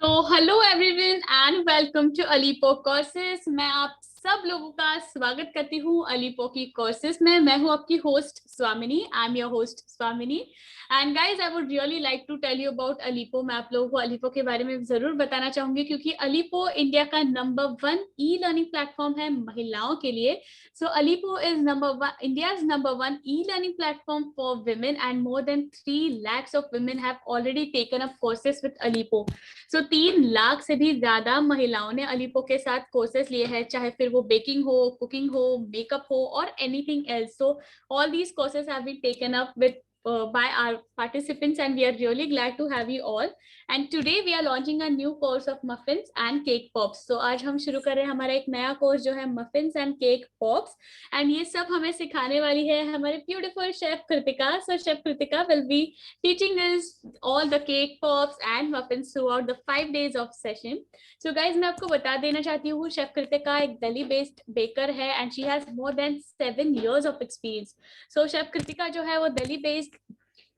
Hello everyone and welcome to Alippo courses. मैं आप सब लोगों का स्वागत करती हूँ अलीपो की कोर्सेज में। मैं हूँ आपकी host Swamini. I am your host Swamini and guys I would really like to tell you about Alippo. मैं आप लोगों को अलीपो के बारे में जरूर बताना चाहूंगी क्योंकि अलीपो इंडिया का नंबर 1 ई लर्निंग प्लेटफॉर्म है महिलाओं के लिए। So Alipo is India's number 1 e-learning platform for women, and more than 3 lakhs of women have already taken up courses with Alipo. So 3 lakh से भी ज्यादा महिलाओं ने अलीपो के साथ कोर्सेज लिए हैं, चाहे फिर वो बेकिंग हो, कुकिंग हो, मेकअप हो और anything else. So all these courses have been taken up with by our participants, and we are really glad to have you all. And today we are launching a new course of muffins and cake pops. So आज हम शुरू कर रहे हैं हमारा एक नया course जो है muffins and cake pops, and ये सब हमें सिखाने वाली है हमारे beautiful chef Kritika. So chef Kritika will be teaching us all the cake pops and muffins throughout the 5 days of session. So guys, मैं आपको बता देना चाहती हूँ शेफ कृतिका एक दिल्ली बेस्ड बेकर है and she has more than 7 years of experience. So chef Kritika जो है वो Delhi based,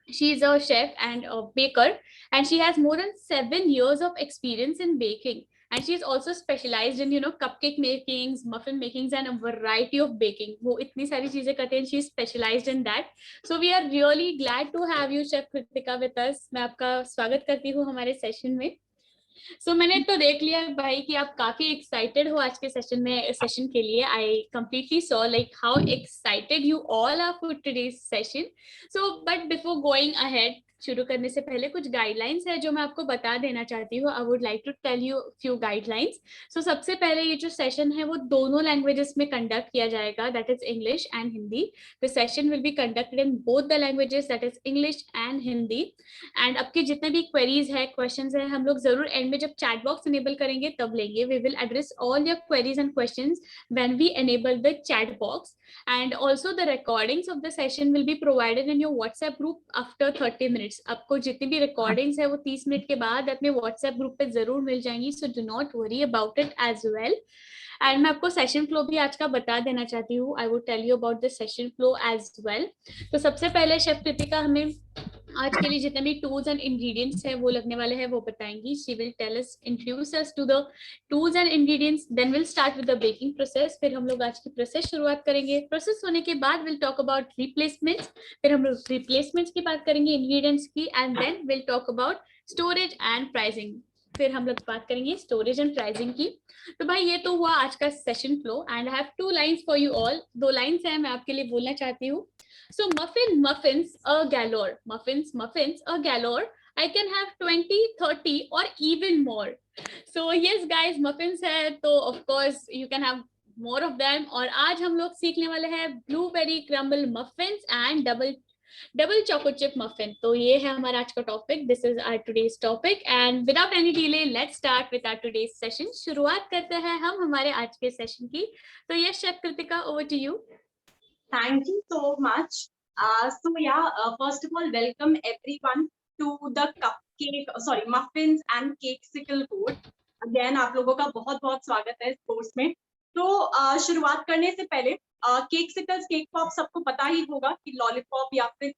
she is a chef and a baker, and she has more than 7 years of experience in baking, and she is also specialized in cupcake makings, muffin makings and a variety of baking. वो इतनी सारी चीजें करते हैं, she is specialized in that. So we are really glad to have you chef Kritika with us. मैं आपका स्वागत करती हूँ हमारे सेशन में. मैंने तो देख लिया भाई कि आप काफी एक्साइटेड हो आज के सेशन के लिए. I completely saw like how excited you all are for today's session. But before going ahead, शुरू करने से पहले कुछ गाइडलाइंस है जो मैं आपको बता देना चाहती हूँ. I would like to tell you few guidelines. सबसे पहले ये जो सेशन है वो दोनों लैंग्वेजेस में कंडक्ट किया जाएगा, that is English and Hindi. The session will be conducted in both the languages, that is English and Hindi. And आपके जितने भी क्वेरीज है, क्वेश्चंस है, हम लोग जरूर एंड में जब चैट बॉक्स इनेबल करेंगे तब लेंगे. We will address all your queries and questions when we enable the chat box. And also the recordings of the session will be provided in your WhatsApp group after 30 minutes. आपको जितनी भी recordings है वो 30 minute के बाद अपने WhatsApp group पे जरूर मिल जाएंगी. So do not worry about it as well. And मैं आपको सेशन फ्लो भी आज का बता देना चाहती हूँ. I would tell you about the session flow as well. तो सबसे पहले शेफ कृतिका हमें आज के लिए जितने भी टूल्स एंड इंग्रेडिएंट्स है वो लगने वाले हैं वो बताएंगी. She will tell us, introduce us to the tools and ingredients, then will start with the baking process. फिर हम लोग आज की प्रोसेस शुरुआत करेंगे. प्रोसेस होने के बाद विल टॉक अबाउट रिप्लेसमेंट्स. फिर हम लोग रिप्लेसमेंट्स की बात करेंगे, इंग्रेडिएंट्स की, and then will talk about storage and pricing. फिर हम लोग बात करेंगे स्टोरेज एंड प्राइसिंग की. तो भाई ये तो हुआ आज का session flow. And I have 2 lines for you all. 2 lines है मैं आपके लिए बोलना चाहती हूँ. So muffins a galore. Muffins a galore. I can have 20, 30 or even more. So yes guys, muffins है तो of course you can have more of them. और आज हम लोग सीखने वाले हैं blueberry crumble muffins and double chocolate chip muffin. तो ये है हमारा आज का topic. This is our today's topic and without any delay let's start with our today's session. शुरुआत करते हैं हम हमारे आज के सेशन की. तो yes chef Kritika, over to you. Thank you so much. First of all, welcome everyone to the muffins and cakesicle course. Again, आप लोगों का बहुत बहुत स्वागत है इस कोर्स में. तो शुरुआत करने से पहले केकसिकल्स, केक पॉप सबको पता ही होगा कि लॉलीपॉप या फिर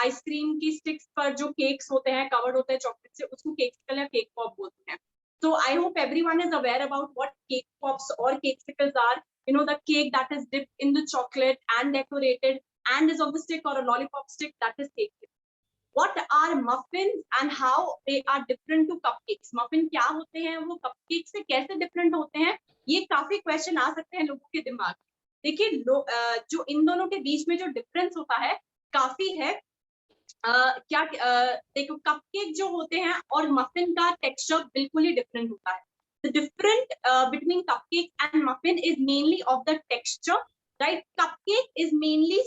आइसक्रीम की स्टिक्स पर जो केक्स होते हैं, कवर्ड होते हैं चॉकलेट से, उसको केकसिकल या केक पॉप बोलते हैं. So I hope everyone is aware about what cake pops or cakesicles are. You know, the cake that is dipped in the chocolate and decorated and is of the stick or a lollipop stick, that is cake. What are muffins and how they are different to cupcakes? Muffin क्या होते हैं, वो cupcake से कैसे different होते हैं, ये काफी question आ सकते हैं लोगों के दिमाग में. देखिए जो इन दोनों के बीच में जो difference होता है काफी है. देखो, कपकेक जो होते हैं और मफिन का टेक्सचर बिल्कुल ही डिफरेंट होता है. The difference between cupcake and muffin is mainly of the texture, right? Cupcake is mainly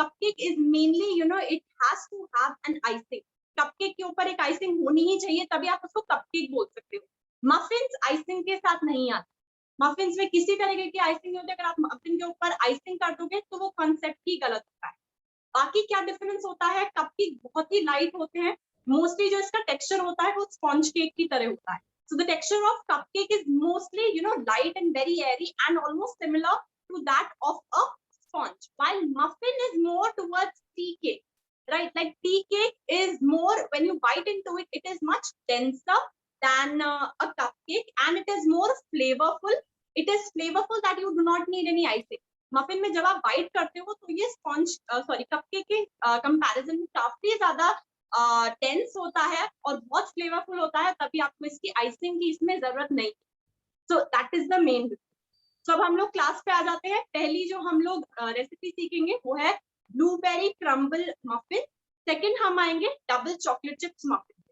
cupcake is mainly, it has to have an icing. Cupcake के ऊपर एक icing होनी ही चाहिए, तभी आप उसको cupcake बोल सकते हो. Muffins icing के साथ नहीं आते. Muffins में किसी तरीके की icing नहीं होती. अगर आप muffin के ऊपर icing कर दोगे तो वो concept ही गलत होता है. बाकी क्या डिफरेंस होता है, कपकेक बहुत ही लाइट होते हैं. मोस्टली जो इसका टेक्सचर होता है वो स्पॉन्ज केक की तरह होता है. So the texture of cupcake is mostly light and very airy and almost similar to that of a sponge, while muffin is more towards tea cake. right? Like tea cake is more, when you bite into it, it is much denser than a cupcake, and it is more flavorful. It is flavorful that you do not need any icing. Muffin में जब आप bite करते हो तो ये sponge sorry cupcake के comparison में काफी ज्यादा डेंस होता है और बहुत फ्लेवरफुल होता है, तभी आपको इसकी आइसिंग की इसमें जरूरत नहीं। So that is the main. तो अब हम लोग क्लास पे आ जाते हैं। पहली जो हम लोग रेसिपी सीखेंगे वो है ब्लूबेरी क्रम्बल मफिन। सेकंड हम आएंगे डबल चॉकलेट चिप्स मफिन।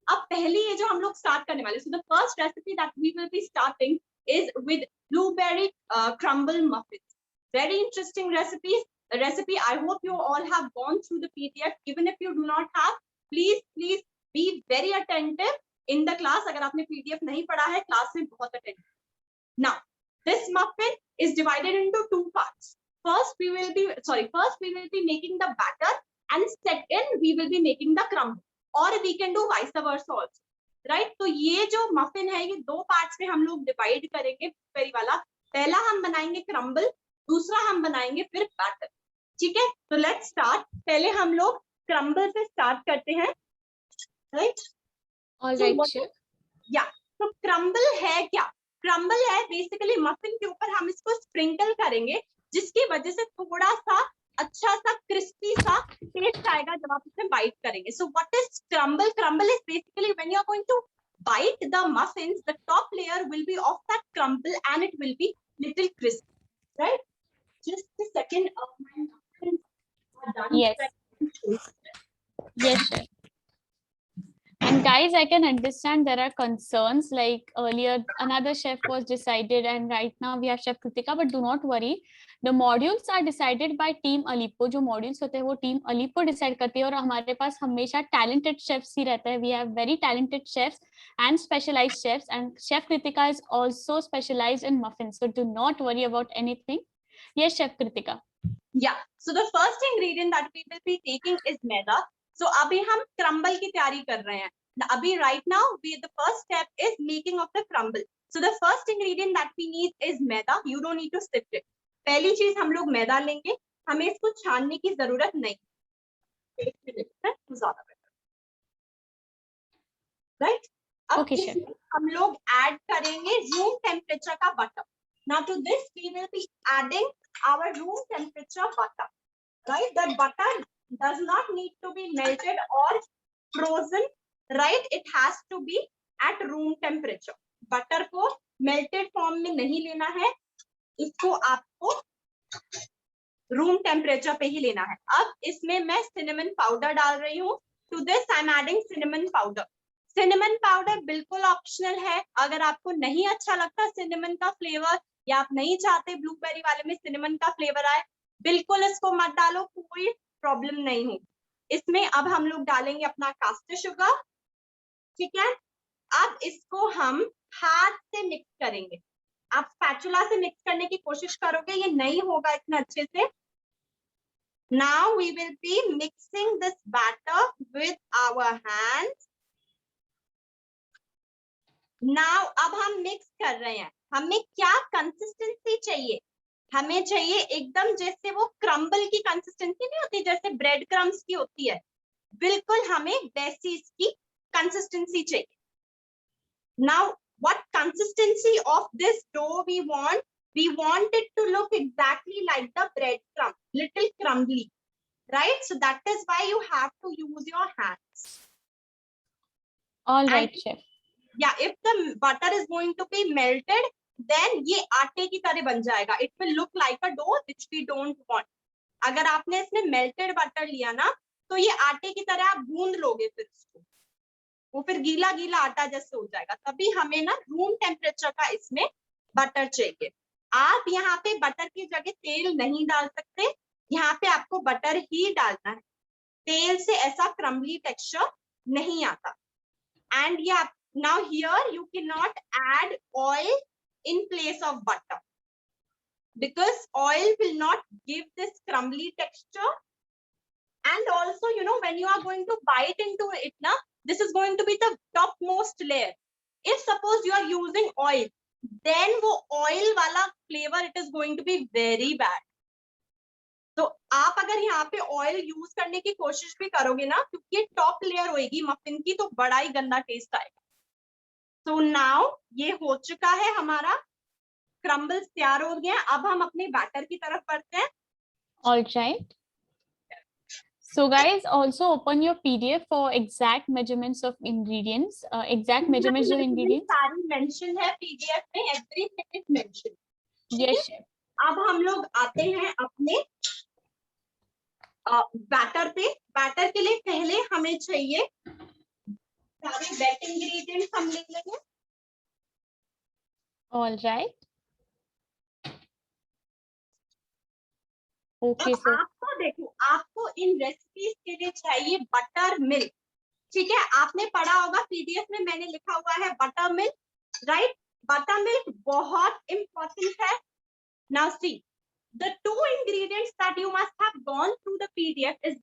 अब पहली ये जो हम लोग स्टार्ट करने वाले, so the first recipe that we will be starting is with blueberry crumble muffin. Very interesting recipe. I hope you all have gone through the PDF. Even if you do not have, please be very attentive in the class. अगर आपने PDF नहीं पढ़ा है, class में बहुत attentive. Now, this muffin is divided into two parts. First, we will be making the batter, and second, we will be making the crumble. Or we can do vice versa also. Right? तो ये जो muffin है, ये दो parts में हम लोग divide करेंगे blueberry वाला। पहला हम बनाएंगे crumble, दूसरा हम बनाएंगे फिर बैटर। ठीक है, तो लेट्स स्टार्ट। पहले हम लोग क्रम्बल से स्टार्ट करते हैं, राइट? ऑलराइट। या तो क्रम्बल है क्या? क्रम्बल है बेसिकली मफिन के ऊपर हम इसको स्प्रिंकल करेंगे, जिसकी वजह से थोड़ा सा अच्छा सा क्रिस्पी सा टेस्ट आएगा जब आप इसमें बाइट करेंगे। So what is crumble? Crumble is basically when you are going to bite the muffins, the top layer will be of that crumble and it will be little crispy, right? Just a second, my muffins are done. Yes. Yes, sir. And guys, I can understand there are concerns, like earlier another chef was decided and right now we have Chef Kritika, but do not worry. The modules are decided by team Alipo. जो modules होते हैं वो team Alipo decide करती है और हमारे पास हमेशा talented chefs ही रहते हैं. We have very talented chefs and specialized chefs, and Chef Kritika is also specialized in muffins. So do not worry about anything. Yes, Chef Kritika. Yeah. So the first ingredient that we will be taking is maida. So अभी हम crumble की तैयारी कर रहे हैं. अभी right now the first step is making of the crumble. So the first ingredient that we need is maida. You don't need to sift it. पहली चीज हम लोग मैदा लेंगे, हमें इसको छानने की जरूरत नहीं। ज्यादा बेटर, राइट? अब इसमें हम लोग ऐड करेंगे रूम टेम्परेचर का butter. Now to this we will be adding our room temperature butter, right? That butter does not need to be melted or frozen, right? It has to be at room temperature. Butter को melted form में नहीं लेना है, इसको आपको room temperature पे ही लेना है। अब इसमें मैं सिनेमन पाउडर डाल रही हूँ। To this I am adding cinnamon powder. Cinnamon powder बिल्कुल ऑप्शनल है, अगर आपको नहीं अच्छा लगता सिनेमन का फ्लेवर या आप नहीं चाहते ब्लूबेरी वाले में सिनेमन का फ्लेवर आए, बिल्कुल इसको मत डालो, कोई प्रॉब्लम नहीं हो। इसमें अब हम लोग डालेंगे अपना कास्टर शुगर, ठीक है? अब इसको हम हाथ से मिक्स करेंगे। आप स्पैचुला से मिक्स करने की कोशिश करोगे, ये नहीं होगा इतना अच्छे से। Now we will be mixing this batter with our hands. Now अब हम मिक्स कर रहे हैं। हमें क्या कंसिस्टेंसी चाहिए? हमें चाहिए एकदम जैसे वो क्रम्बल की कंसिस्टेंसी नहीं होती, जैसे ब्रेड क्रम्स की होती है, बिल्कुल हमें वैसी इसकी कंसिस्टेंसी चाहिए। Now what consistency of this dough we want? We want it to look exactly like the bread crumb, little crumbly, right? So that is why you have to use your hands. All right, chef. Yeah, if the butter is going to be melted, then ये आटे की तरह बन जाएगा. It will look like a dough, which we don't want. अगर आपने इसमें melted butter लिया ना, तो ये आटे की तरह आप गूंद लोगे, फिर इसको वो फिर गीला गीला आटा जैसे हो जाएगा। तभी हमें ना रूम टेम्परेचर का इसमें बटर चाहिए। आप यहाँ पे बटर की जगह तेल नहीं डाल सकते, यहाँ पे आपको बटर ही डालना है। तेल से ऐसा क्रम्बली टेक्सचर नहीं आता। एंड ये now here you cannot add oil in place of butter, because oil will not give this crumbly texture. And also, you know, when you are going to bite into it now, this is going to be the topmost layer. If suppose you are using oil, then वो oil वाला flavor, it is going to be very bad. तो आप अगर यहाँ पे oil use करने की कोशिश भी करोगे ना, क्योंकि ये टॉप लेयर होगी मफिन की, तो बड़ा ही गंदा टेस्ट आएगा। तो नाउ ये हो चुका है हमारा, क्रम्बल्स तैयार हो गए हैं। अब हम अपने बैटर की तरफ बढ़ते हैं। All right. So guys, also open your PDF for exact measurements of ingredients. Exact measurements of ingredients. सारी मेंशन है पीडीएफ में, everything is mention. Yes, chef. अब हम लोग आते हैं अपने बैटर पे। बैटर के लिए पहले हमें चाहिए सारे वेट इंग्रेडिएंट्स हम ले लेंगे। All right. Okay, अब sir. आपको देखो, आपको इन रेसिपीज के लिए चाहिए बटर मिल्क। ठीक है, आपने पढ़ा होगा पीडीएफ में, मैंने लिखा हुआ है butter milk, right. Butter milk बहुत इंपॉर्टेंट है। Now see, the two ingredients that you must have gone through the PDF is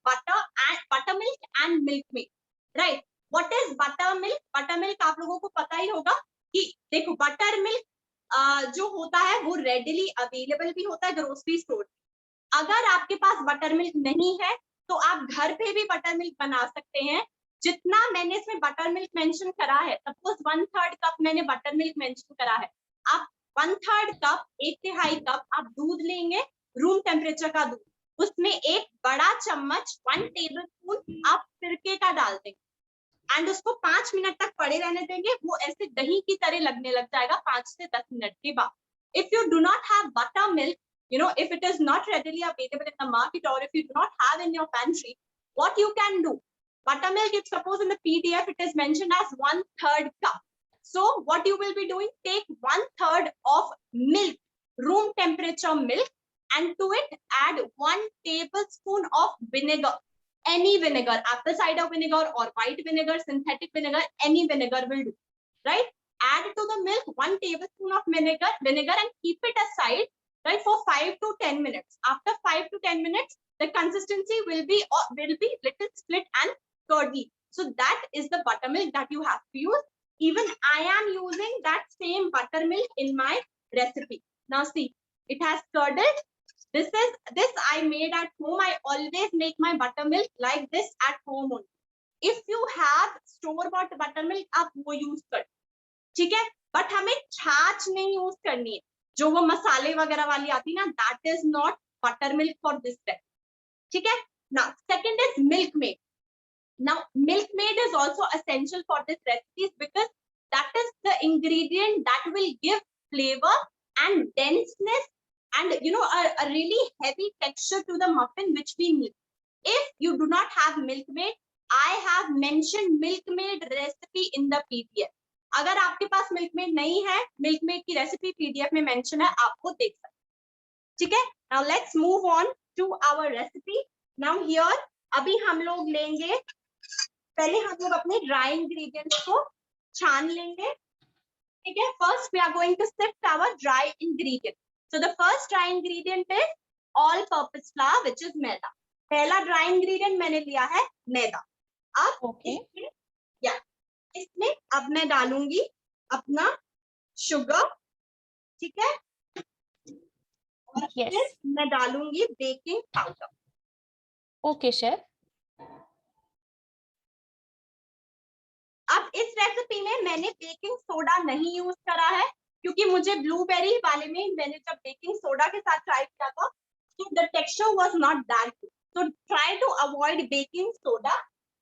buttermilk and milk maid, right? What is buttermilk? Buttermilk आप लोगों को पता ही होगा कि देखो, बटर मिल्क जो होता है वो रेडिली अवेलेबल भी होता है ग्रोसरी स्टोर। अगर आपके पास बटर मिल्क नहीं है तो आप घर पे भी बटर मिल्क बना सकते हैं। जितना मैंने इसमें बटर मिल्क मेंशन करा है, सपोज 1/3 कप मैंने बटर मिल्क मेंशन करा है, आप 1/3 कप, 1/3 कप आप दूध लेंगे, रूम टेम्परेचर का दूध, उसमें एक बड़ा चम्मच 1 टेबलस्पून आप सिरके का डाल देंगे एंड उसको 5 मिनट तक पड़े रहने देंगे। वो ऐसे दही की तरह लगने लग जाएगा 5 से 10 मिनट के बाद। If you do not have butter milk, you know, if it is not readily available in the market, or if you do not have in your pantry, what you can do, buttermilk, if suppose in the PDF it is mentioned as 1/3 cup, so what you will be doing, take 1/3 of milk, room temperature milk, and to it add 1 tablespoon of vinegar, any vinegar, apple cider vinegar or white vinegar, synthetic vinegar, any vinegar will do, right? Add to the milk 1 tablespoon of vinegar and keep it aside, right, for 5 to 10 minutes. After 5 to 10 minutes, the consistency will be little split and curdy. So that is the buttermilk that you have to use. Even I am using that same buttermilk in my recipe. Now see, it has curdled. This I made at home. I always make my buttermilk like this at home only. If you have store bought buttermilk, आप वो use कर, ठीक है, but हमें छाछ नहीं use करनी है, जो वो मसाले वगैरह वाली आती ना, that is not butter milk for this type. ठीक है, now second is milkmaid. Now milkmaid is also essential for this recipes because that is the ingredient that will give flavour and denseness and you know a really heavy texture to the muffin which we need. If you do not have milk maid, I have mentioned milk maid recipe in the PDF. अगर आपके पास milk made नहीं है, Milkmaid की recipe PDF में mention है, आपको देख सकते हैं। ठीक है, now let's move on to our recipe. Now here अभी हम लोग लेंगे, पहले हम लोग अपने ड्राई इंग्रेडिएंट्स को छान लेंगे। ठीक है, first we are going to sift our dry ingredient. So the first dry ingredient is all purpose flour which is maida. पहला ड्राई इंग्रेडिएंट मैंने लिया है मैदा। अब इसमें अब मैं डालूंगी अपना शुगर, ठीक है, और फिर मैं डालूंगी बेकिंग पाउडर। Okay chef. अब इस रेसिपी में मैंने बेकिंग सोडा नहीं यूज करा है, क्योंकि मुझे ब्लूबेरी वाले में मैंने जब बेकिंग सोडा के साथ ट्राई किया था तो the texture was not that good, so try to avoid baking soda.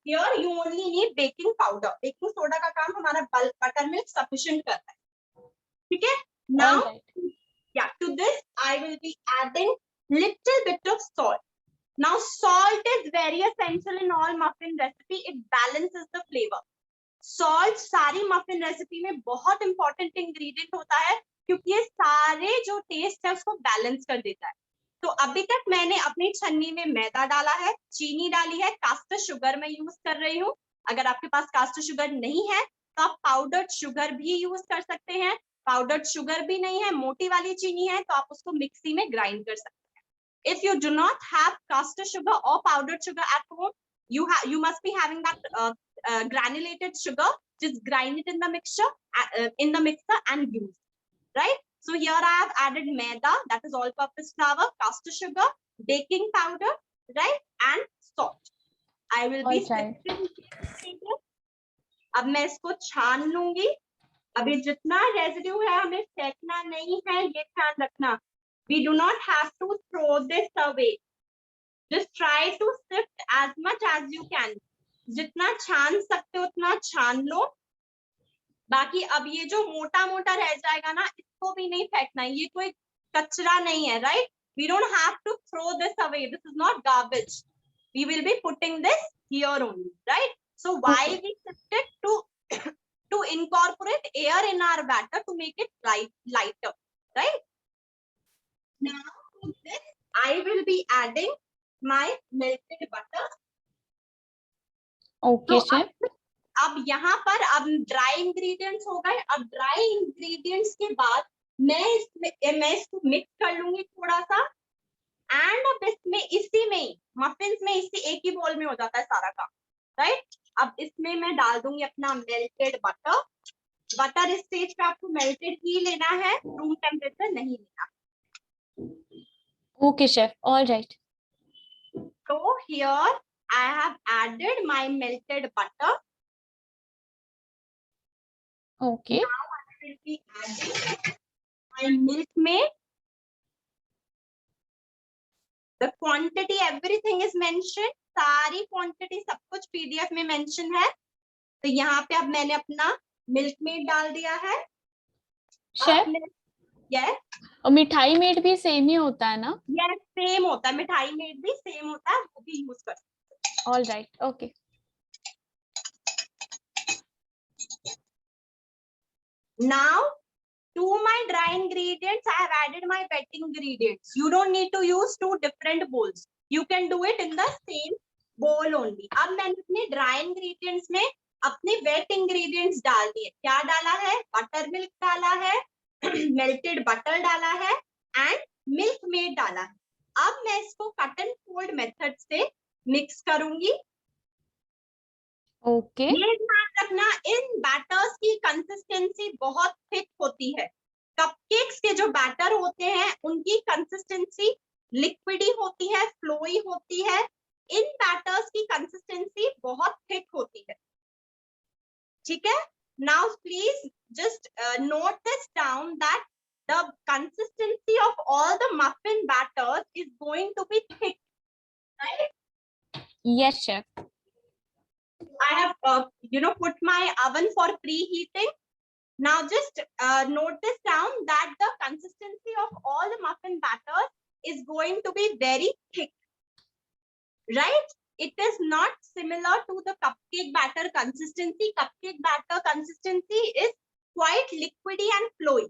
Here you only need baking powder. Baking soda का काम हमारा buttermilk sufficient करता है। ठीक है, now yeah, to this I will be adding little bit of salt. Now salt is very essential in all muffin recipe. It balances the flavor. Salt सारी muffin recipe में बहुत important ingredient होता है, क्योंकि ये सारे जो टेस्ट है उसको बैलेंस कर देता है। तो अभी तक मैंने अपनी छन्नी में मैदा डाला है, चीनी डाली है, कास्टर शुगर मैं यूज कर रही हूँ। अगर आपके पास कास्टर शुगर नहीं है तो आप पाउडर्ड शुगर भी यूज कर सकते हैं। पाउडर्ड शुगर भी नहीं है, मोटी वाली चीनी है, तो आप उसको मिक्सी में ग्राइंड कर सकते हैं। If you do not have caster sugar और powdered sugar at home, you must be having that granulated sugar, just grind it in the mixer and use, right? So here I have added maida, that is all purpose flour, caster sugar, baking powder, right, and salt. I will be Alright. sifting. अब मैं इसको छान लूंगी. अभी जितना residue है हमें फेंकना नहीं है, ये ध्यान रखना. We do not have to throw this away. Just try to sift as much as you can. जितना छान सकते हो उतना छान लो. बाकी अब ये जो मोटा मोटा रह जाएगा ना, इसको भी नहीं फेंकना. ये कोई कचरा नहीं है, right? We don't have to throw this away. This is not garbage. We will be putting this here only, right? So why we sift it to incorporate air in our batter to make it lighter, right? Now to this I will be adding my melted butter. Okay, chef. अब यहाँ पर अब dry ingredients हो गए. अब dry ingredients के बाद मैं इसको मिक्स कर लूंगी थोड़ा सा. एंड अब इसमें इसी में मफिन्स में इसी एक ही बोल में हो जाता है सारा काम, राइट? अब इसमें मैं डाल दूंगी अपना मेल्टेड बटर. बटर इस स्टेज पे आपको मेल्टेड ही लेना है, रूम टेम्परेचर नहीं लेना. Okay, chef. All right. So here I have added my melted butter. Okay. Now I will be adding my milk maid. The quantity, everything is mentioned. सारी quantity सब कुछ PDF में mention है. तो यहाँ पे अब मैंने अपना मिल्क मेड डाल दिया है. शेफ, yes, और मिठाई मेड भी सेम ही होता है ना? yes, सेम होता है. मिठाई मेड भी सेम होता है, वो भी यूज कर सकते हैं. All right. Okay. Now to my dry ingredients I have added my wet ingredients. You don't need to use two different bowls. You can do it in the same bowl only. अब मैंने अपने dry ingredients में अपने wet ingredients डाल दिए. क्या डाला है? बटर मिल्क डाला है, melted butter डाला है and milk maid डाला है. अब मैं इसको कट एंड फोल्ड मेथड से मिक्स करूंगी. Okay. ये ध्यान रखना, इन बैटर्स की कंसिस्टेंसी बहुत थिक होती है. कपकेक्स के जो बैटर होते हैं उनकी कंसिस्टेंसी लिक्विडी होती है, फ्लोई होती है. इन बैटर्स की कंसिस्टेंसी बहुत थिक होती है. ठीक है? Now please just note this down that the consistency of all the muffin batters is going to be thick, right? Yes, chef. I have put my oven for preheating. Now just note this down that the consistency of all the muffin batters is going to be very thick, right? It is not similar to the cupcake batter consistency. Cupcake batter consistency is quite liquidy and flowy.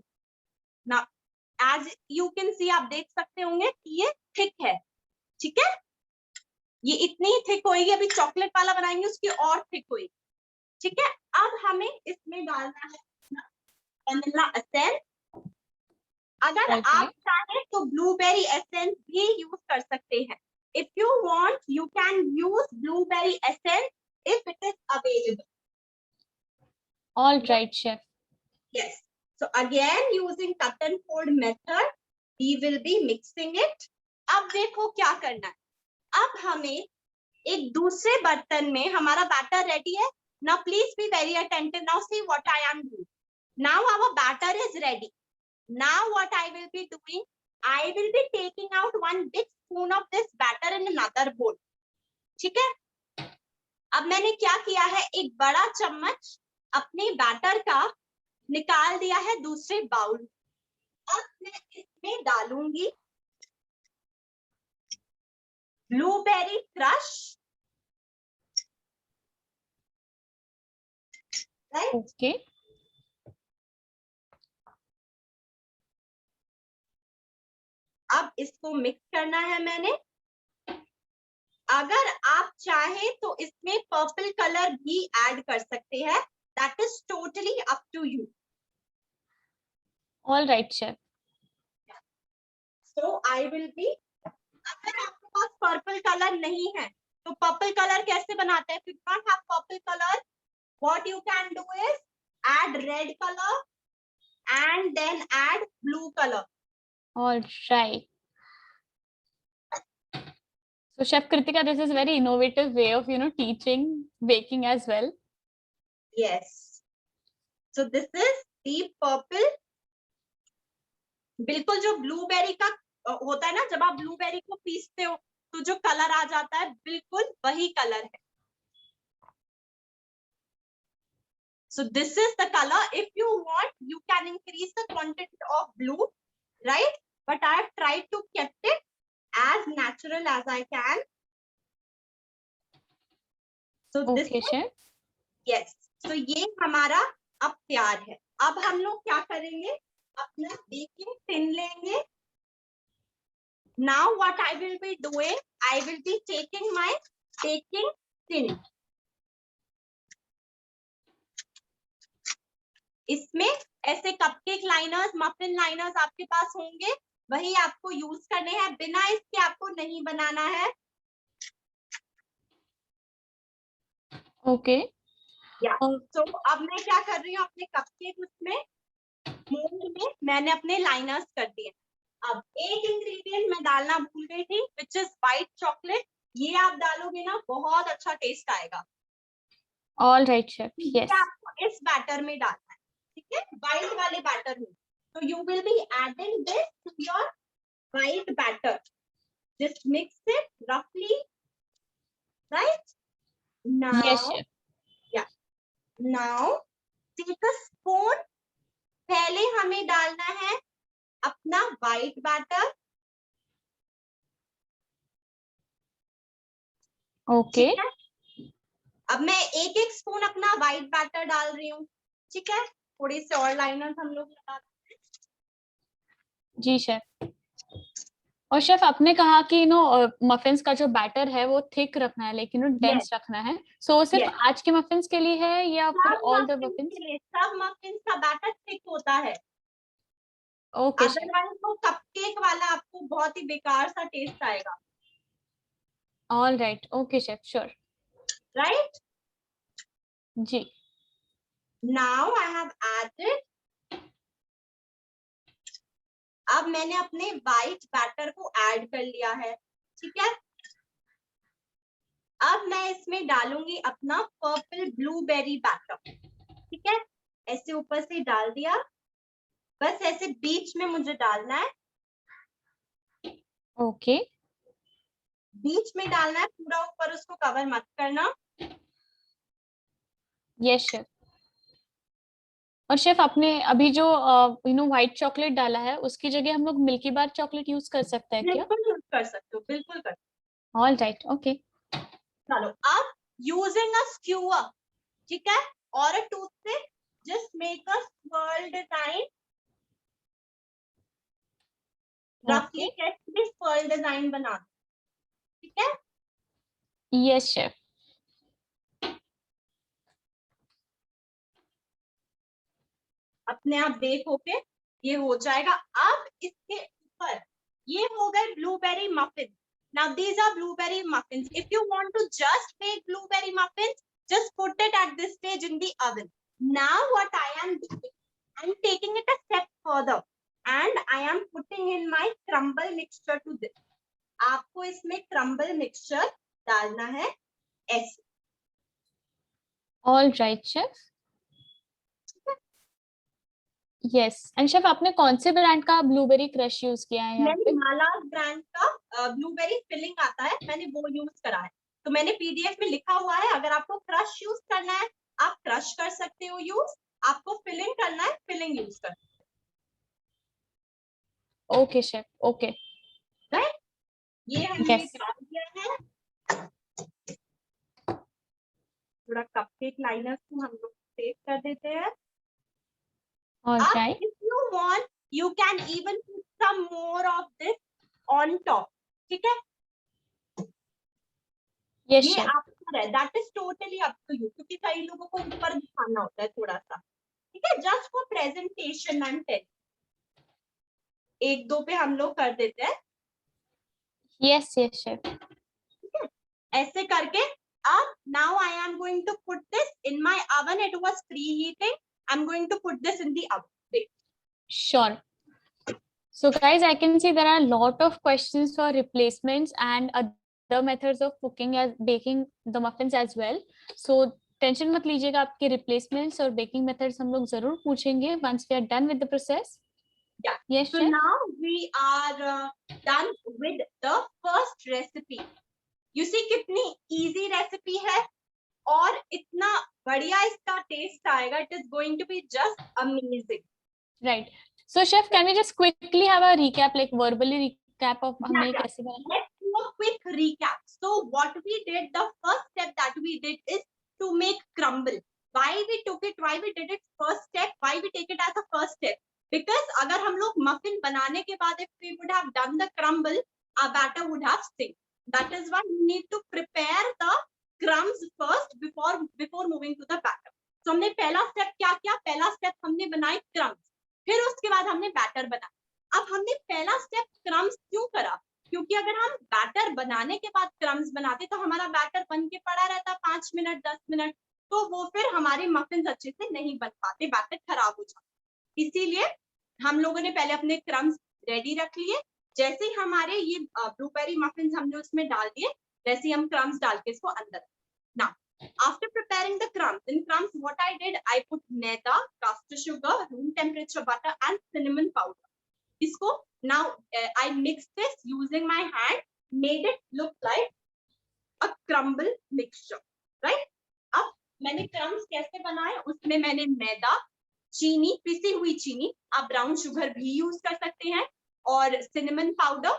Now as you can see, आप देख सकते होंगे कि ये thick है. ठीक है? ये इतनी थिक होएगी. अभी चॉकलेट वाला बनाएंगे उसकी और थिक होएगी. ठीक है? अब हमें इसमें डालना है वनीला एसेंस. अगर आप चाहें तो ब्लूबेरी एसेंस भी यूज कर सकते हैं. If you want, you can use blueberry essence if it is available. All right, chef. Yes. So again, using cut and fold method, we will be mixing it. अब देखो क्या करना है. अब हमें एक दूसरे बर्तन में हमारा बैटर रेडी है. Now please be very attentive. Now see what I am doing. Now our batter is ready. Now what I will be doing, I will be taking out one big spoon of this batter in another bowl. ठीक है? अब मैंने क्या किया है, एक बड़ा चम्मच अपने बैटर का निकाल दिया है दूसरे बाउल. अब मैं इसमें डालूंगी ब्लूबेरी क्रश. राइट? Okay. अब इसको मिक्स करना है मैंने. अगर आप चाहे तो इसमें पर्पल कलर भी ऐड कर सकते हैं. That is totally up to you. All right, chef. So I will be, अगर आपके पास पर्पल कलर नहीं है तो पर्पल कलर कैसे बनाते हैं? If you don't have purple color, what you can do is add red color and then add blue color. All right. So Chef Kritika, this is very innovative way of, teaching baking as well. Yes. So this is deep purple. बिल्कुल जो blueberry का होता है ना, जब आप blueberry को पीसते हो तो जो कलर आ जाता है, बिल्कुल वही कलर है. So this is the color. If you want, you can increase the quantity of blue, right? But I have tried to keep it as natural as I can. So this Okay, is, Chef. yes. So ये हमारा अब तैयार है. अब हम लोग क्या करेंगे, अपना बेकिंग टिन लेंगे. Now what I will be doing, I will be taking my baking tin. इसमें ऐसे कपकेक लाइनर्स, मफिन लाइनर्स आपके पास होंगे, वही आपको यूज करने हैं. बिना इसके आपको नहीं बनाना है. ओके. तो अब मैं क्या कर रही हूँ, अपने कपकेक उसमें मोल्ड में मैंने अपने लाइनर्स कर दिए. अब एक इंग्रेडिएंट मैं डालना भूल गई थी, विच इज व्हाइट चॉकलेट. ये आप डालोगे ना, बहुत अच्छा टेस्ट आएगा. All right chef. यस. आपको इस बैटर में डालना है, ठीक है, व्हाइट वाले बैटर में. तो you will be adding this to your white batter. Just mix it रफली, right? Now yes chef. Now take a spoon. पहले हमें डालना है अपना व्हाइट बैटर. ओके. अब मैं एक एक स्पून अपना व्हाइट बैटर डाल रही हूँ, ठीक है. थोड़ी सी और लाइनर्स हम लोग लगा देते हैं. जी शेफ. और शेफ आपने कहा कि मफिन्स का जो बैटर है वो थिक रखना है, लेकिन डेंस रखना है. सो सिर्फ आज के मफिन्स के लिए है या फिर ऑल द मफिन्स? सब मफिन्स का बैटर थिक होता है. ओके. अदरवाइज वो कपकेक वाला आपको बहुत ही बेकार सा टेस्ट आएगा. All right. Okay chef. Sure. Right. जी. Now I have added. अब मैंने अपने व्हाइट बैटर को ऐड कर लिया है, ठीक है. अब मैं इसमें डालूंगी अपना पर्पल ब्लूबेरी बैटर, ठीक है. ऐसे ऊपर से डाल दिया, बस ऐसे बीच में मुझे डालना है. ओके. बीच में डालना है, पूरा ऊपर उसको कवर मत करना. Yes chef. और शेफ आपने अभी जो व्हाइट चॉकलेट डाला है, उसकी जगह हम लोग मिल्की बार चॉकलेट यूज कर सकते हैं क्या? बिल्कुल यूज कर सकते हो, बिल्कुल कर. All right. ओके. चलो अब यूजिंग अ स्क्यूअर, ठीक है, और a toothpick, just make a swirl design. रफली कैसे स्वर्ल डिजाइन बना, ठीक है. Yes chef. अपने आप बेक होके ये हो जाएगा. अब इसके ऊपर ये हो गए blueberry muffin. Now these are blueberry muffins. If you want to just make blueberry muffins, just put it at this stage in the oven. Now what I am doing, I'm taking it a step further and I am putting in my crumble mixture to this. आपको इसमें crumble mixture डालना है ऐसे. All right chef. Yes. And chef आपने कौन से brand का blueberry crush use किया है यहाँ पे? मैंने मालाज ब्रांड का ब्लूबेरी फिलिंग आता है, मैंने वो यूज करा है. तो मैंने पीडीएफ में लिखा हुआ है, अगर आपको क्रश यूज करना है आप क्रश कर सकते हो यूज, आपको फिलिंग करना है फिलिंग यूज कर सकते हो. Okay chef. ओके. राइट. ये हमने डाल दिया है. थोड़ा कपकेक लाइनर को हम लोग सेव कर देते हैं. Alright. If you want, you can even put some more of this on top, ठीक है. Yes, ये chef. आपका है, that is totally up to you, क्योंकि कई लोगों को ऊपर दिखाना होता है थोड़ा सा, ठीक है, just for presentation and taste. एक दो पे हम लोग कर देते हैं. Yes, yes, chef. ठीक है, ऐसे करके. अब now I am going to put this in my oven. It was preheating. I'm going to put this in the oven. Wait. Sure. So guys, I can see there are a lot of questions for replacements and other methods of cooking as baking the muffins as well. So tension मत लीजिएगा, आपके replacements और baking methods हम लोग जरूर पूछेंगे once we are done with the process. Yeah. Yes, So chef? now we are done with the first recipe. You see कितनी easy recipe है और इतना बढ़िया इसका taste आएगा. It is going to be just amazing. Right. So chef, can we just quickly have a recap, like verbally recap of हमने कैसे बनाया? Let's do a quick recap. So what we did, the first step that we did is to make crumble. Why we took it, why we did it first step, why we take it as a first step? Because अगर हम लोग muffin बनाने के बाद if we would have done the crumble, our batter would have stayed. That is why we need to prepare the crumbs first before moving to the batter. So हमने पहला step क्या किया? पहला step हमने बनाए crumbs. फिर उसके बाद हमने batter बनाया. अब हमने पहला step crumbs क्यों करा? क्योंकि अगर हम बैटर बनाने के बाद क्रम्स बनाते तो हमारा बैटर बन के पड़ा रहता 5 मिनट 10 मिनट, तो वो फिर हमारे मफिन्स अच्छे से नहीं बन पाते, बैटर खराब हो जाता. इसीलिए हम लोगों ने पहले अपने क्रम्स रेडी रख लिए. जैसे ही हमारे ये ब्लूबेरी मफिन्स हमने उसमें डाल दिए, वैसे ही हम क्रम्स डाल के इसको अंदर. Now after preparing the crumbs, in crumbs what I did, I put maida, caster sugar, room temperature butter and cinnamon powder. इसको now I mixed this using my hand, made it look like a crumble mixture, right? अब मैंने crumbs कैसे बनाए, उसमें मैंने मैदा, चीनी, पिसी हुई चीनी, आप ब्राउन शुगर भी यूज कर सकते हैं, और cinnamon powder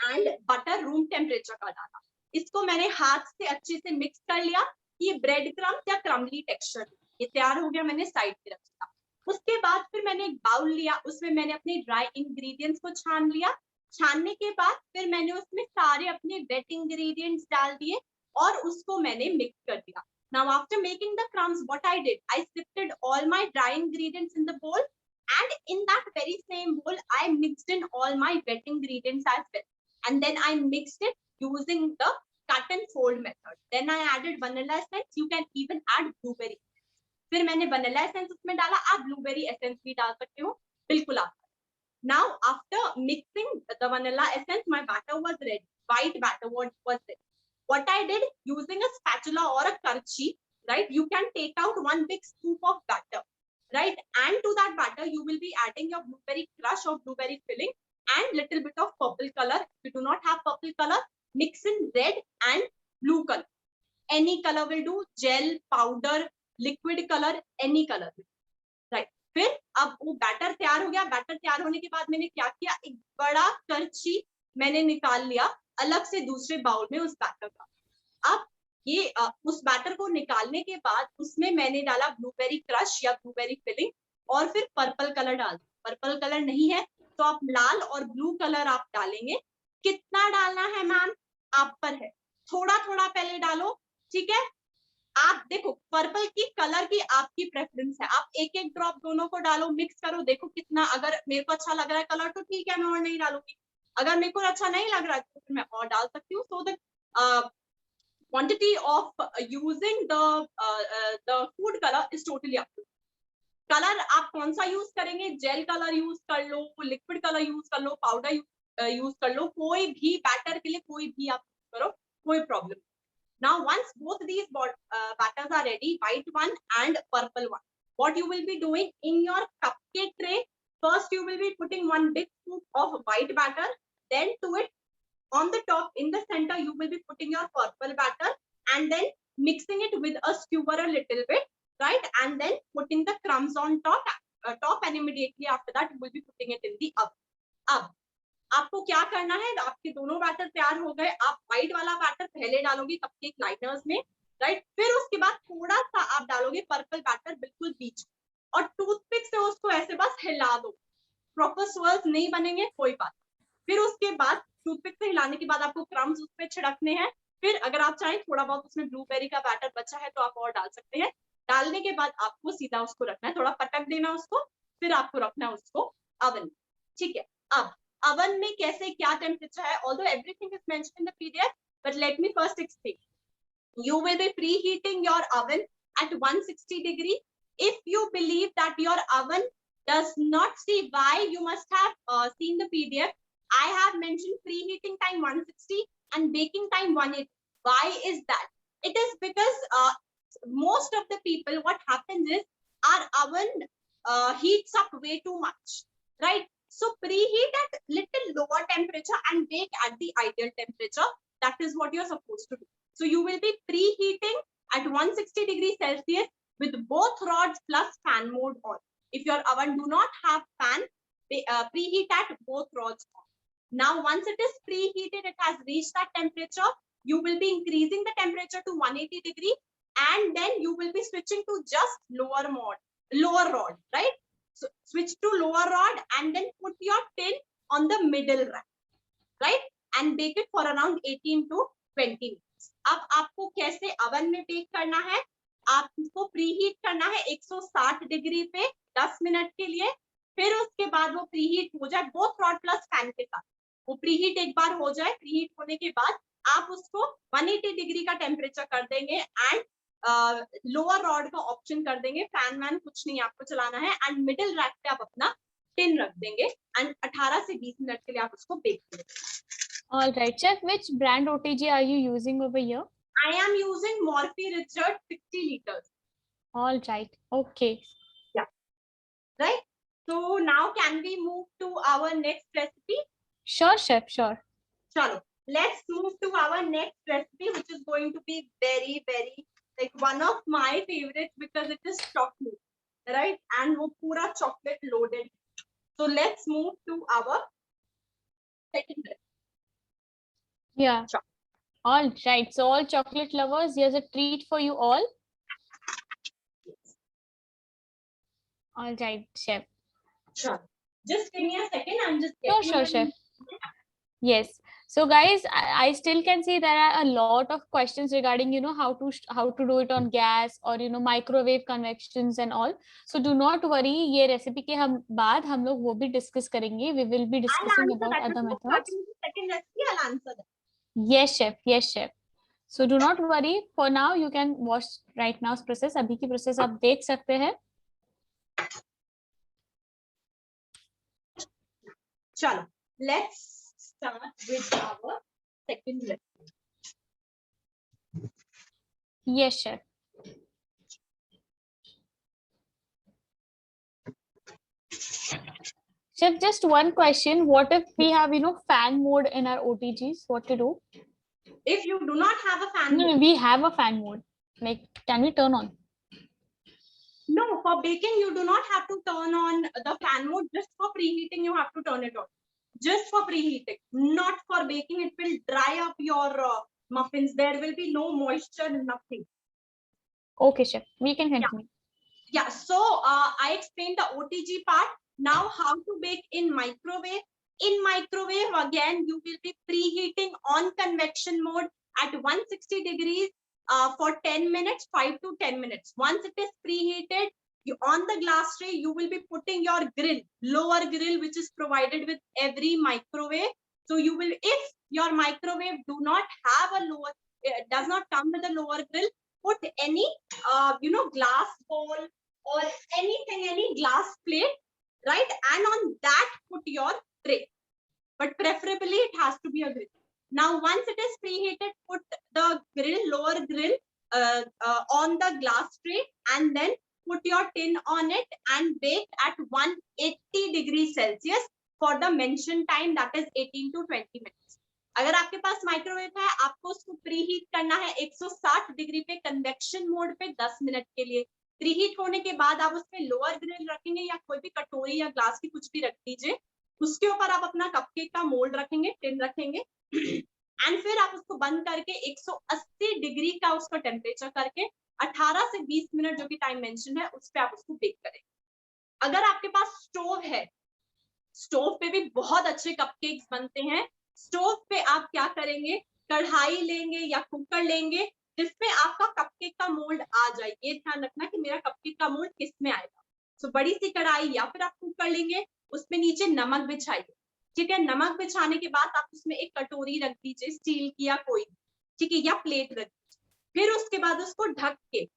and butter room temperature का डाला. इसको मैंने हाथ से अच्छे से मिक्स कर लिया. ये ब्रेड क्रम्स या क्रम्बली टेक्सचर, ये तैयार हो गया, मैंने साइड पे रख दिया. उसके बाद फिर मैंने एक बाउल लिया, उसमें मैंने अपने ड्राई इंग्रेडिएंट्स को छान लिया. छानने के बाद फिर मैंने उसमें सारे अपने वेट इंग्रेडिएंट्स डाल दिए और उसको मैंने मिक्स कर दिया. Now after making the crumbs, what I did, I sifted all my dry ingredients in the bowl, and in that very same bowl, I mixed in all my wet ingredients as well. And then I mixed it using the cut and fold method. Then I added vanilla essence. You can even add blueberry. फिर मैंने vanilla essence उसमें डाला, आप blueberry essence भी डाल सकते हो, बिल्कुल आप. Now after mixing the vanilla essence, my batter was ready. White batter was ready. What I did, using a spatula or a karchi, right? You can take out one big scoop of batter, right? And to that batter, you will be adding your blueberry crush or blueberry filling and little bit of purple color. If you do not have purple color, mix in red and blue color. Any color will do. Gel, powder, liquid color, any color. Right? फिर अब वो batter तैयार हो गया. Batter तैयार होने के बाद मैंने क्या किया, एक बड़ा करछी मैंने निकाल लिया अलग से दूसरे बाउल में उस बैटर का. अब ये उस बैटर को निकालने के बाद उसमें मैंने डाला ब्लूबेरी क्रश या ब्लूबेरी फिलिंग और फिर पर्पल कलर डाल दिया. पर्पल कलर नहीं है तो आप लाल और ब्लू कलर आप डालेंगे. कितना डालना है मैम, आप पर है, थोड़ा थोड़ा पहले डालो, ठीक है. आप देखो पर्पल की कलर की आपकी प्रेफरेंस है, आप एक एक ड्रॉप दोनों को डालो, मिक्स करो, देखो कितना. अगर मेरे को अच्छा लग रहा है कलर तो ठीक है, मैं और नहीं डालूंगी. अगर मेरे को अच्छा नहीं लग रहा है तो फिर मैं और डाल सकती हूँ. So the quantity of using the food colour is totally up to. Colour आप कौन सा यूज करेंगे, जेल कलर यूज कर लो, लिक्विड कलर यूज कर लो, पाउडर यूज कर लो, कोई भी बैटर के लिए कोई भी आप करो, कोई problem. Now once both these batters are ready, white one and purple one, what you will be doing in your cupcake tray, first you will be putting one big scoop of white batter, then to it on the top in the center you will be putting your purple batter and then mixing it with a skewer a little bit, right? And then putting the crumbs on top and immediately after that you will be putting it in the oven. अब आपको क्या करना है, आपके दोनों batter तैयार हो गए. आप व्हाइट वाला बैटर पहले डालोगे कपकेक लाइनर्स में, राइट? फिर उसके बाद थोड़ा सा आप डालोगे पर्पल बैटर बिल्कुल बीच और टूथपिक से उसको ऐसे बस हिला दो. प्रॉपर स्वर्ल्स नहीं बनेंगे, कोई बात. फिर उसके बाद टूथपिक से हिलाने के बाद आपको क्रम्स उस पे छिड़कने हैं. फिर अगर आप चाहें थोड़ा बहुत उसमें ब्लूबेरी का बैटर बचा है तो आप और डाल सकते हैं. डालने के बाद आपको सीधा उसको रखना है, थोड़ा पटक देना उसको, फिर आपको रखना है उसको अवन, ठीक है. अब oven में कैसे क्या temperature है, although everything is mentioned in the PDF, but let me first explain. You will be preheating your oven at 160 degree. If you believe that your oven does not see why, you must have seen the PDF. I have mentioned preheating time 160 and baking time 180. Why is that? It is because most of the people, what happens is our oven heats up way too much, right? So preheat at little lower temperature and bake at the ideal temperature. That is what you're supposed to do. So you will be preheating at 160 degrees Celsius with both rods plus fan mode on. If your oven do not have fan, preheat at both rods on. Now, once it is preheated, it has reached that temperature, you will be increasing the temperature to 180 degrees, and then you will be switching to just lower rod, right? So switch to lower rod and then put your tin on the middle rack, right? And bake it for around 18 to 20 minutes. अब आपको कैसे oven में bake करना है? आपको preheat करना है 160 degree पे 10 मिनट के लिए, फिर उसके बाद वो प्रीहीट हो जाए बोथ रॉड प्लस फैन के साथ। वो प्रीहीट एक बार हो जाए, प्रीहीट होने के बाद आप उसको 180 डिग्री का टेम्परेचर कर देंगे एंड लोअर रॉड का ऑप्शन कर देंगे, फैन वैन कुछ नहीं आपको चलाना है, एंड मिडिल रैक पे आप अपना टिन रख देंगे एंड 18 से 20 मिनट के लिए आप उसको बेक करेंगे। All right, chef, which brand OTG are you using over here? I am using Morphy Richard 60 liters. All right, okay. Yeah. Right. So now can we move to our next recipe? Sure, chef, sure. Chalo, let's move to our next recipe, which is going to be very, very like one of my favorites because it is chocolate, right? And wo pura chocolate loaded. So let's move to our second recipe. Yeah. Chocolate. All right. So all chocolate lovers, here's a treat for you all. Yes. All right, chef. Sure. Just give me a second. I'm just Sure, chef. Yes. So guys, I still can see there are a lot of questions regarding, how to do it on gas or, microwave convections and all. So do not worry. ये recipe के बाद हम लोग वो भी discuss करेंगे. We will be discussing about other methods. Second recipe, I'll answer that. Yes, chef. Yes, chef. So do not worry. For now, you can watch right now's process. अभी की process आप देख सकते हैं. Chalo, let's start with our second recipe. Yes, chef. Chef, just one question. What if we have, fan mode in our OTGs? What to do? If you do not have a fan No, mode. we have a fan mode. Like, can we turn on? No, for baking, you do not have to turn on the fan mode. Just for preheating, you have to turn it on. Just for preheating, not for baking. It will dry up your muffins. There will be no moisture, nothing. Okay, chef. We can continue. Yeah. So I explained the OTG part. Now, how to bake in microwave? In microwave, again, you will be preheating on convection mode at 160 degrees for 10 minutes, 5 to 10 minutes. Once it is preheated, on the glass tray, you will be putting your grill, lower grill, which is provided with every microwave. So you will, if your microwave do not have a lower, does not come with a lower grill, put any, glass bowl or anything, any glass plate, right? And on that, put your tray. But preferably, it has to be a grill. Now, once it is preheated, put the grill, lower grill on the glass tray and then put your tin on it and bake at 180 degrees Celsius for the mentioned time, that is 18 to 20 minutes. अगर आपके पास microwave है, आपको उसको preheat करना है 160 degree पे convection mode पे 10 minute के लिए. प्रीहीट होने के बाद आप उसमें लोअर ग्रिल रखेंगे या कोई भी कटोरी या ग्लास की कुछ भी रख दीजिए. उसके ऊपर आप अपना कपकेक का मोल्ड रखेंगे, टिन रखेंगे एंड फिर आप उसको बंद करके 180 डिग्री का उसका टेम्परेचर करके 18 से 20 मिनट जो कि टाइम मेंशन है उस पे आप उसको बेक करेंगे. अगर आपके पास स्टोव है, स्टोव पे भी बहुत अच्छे कपकेक्स बनते हैं. स्टोव पे आप क्या करेंगे, कढ़ाई लेंगे या कुकर लेंगे जिसपे आपका कपकेक का मोल्ड आ जाए. ये ध्यान रखना कि मेरा कपकेक का मोल्ड किस में आएगा. सो बड़ी सी कढ़ाई या फिर आप कुकर लेंगे, उसमें नीचे नमक बिछाइए. ठीक है, नमक बिछाने के बाद आप उसमें एक कटोरी रख दीजिए, स्टील की या कोई, ठीक है, या प्लेट रख दीजिए. फिर उसके बाद उसको ढक के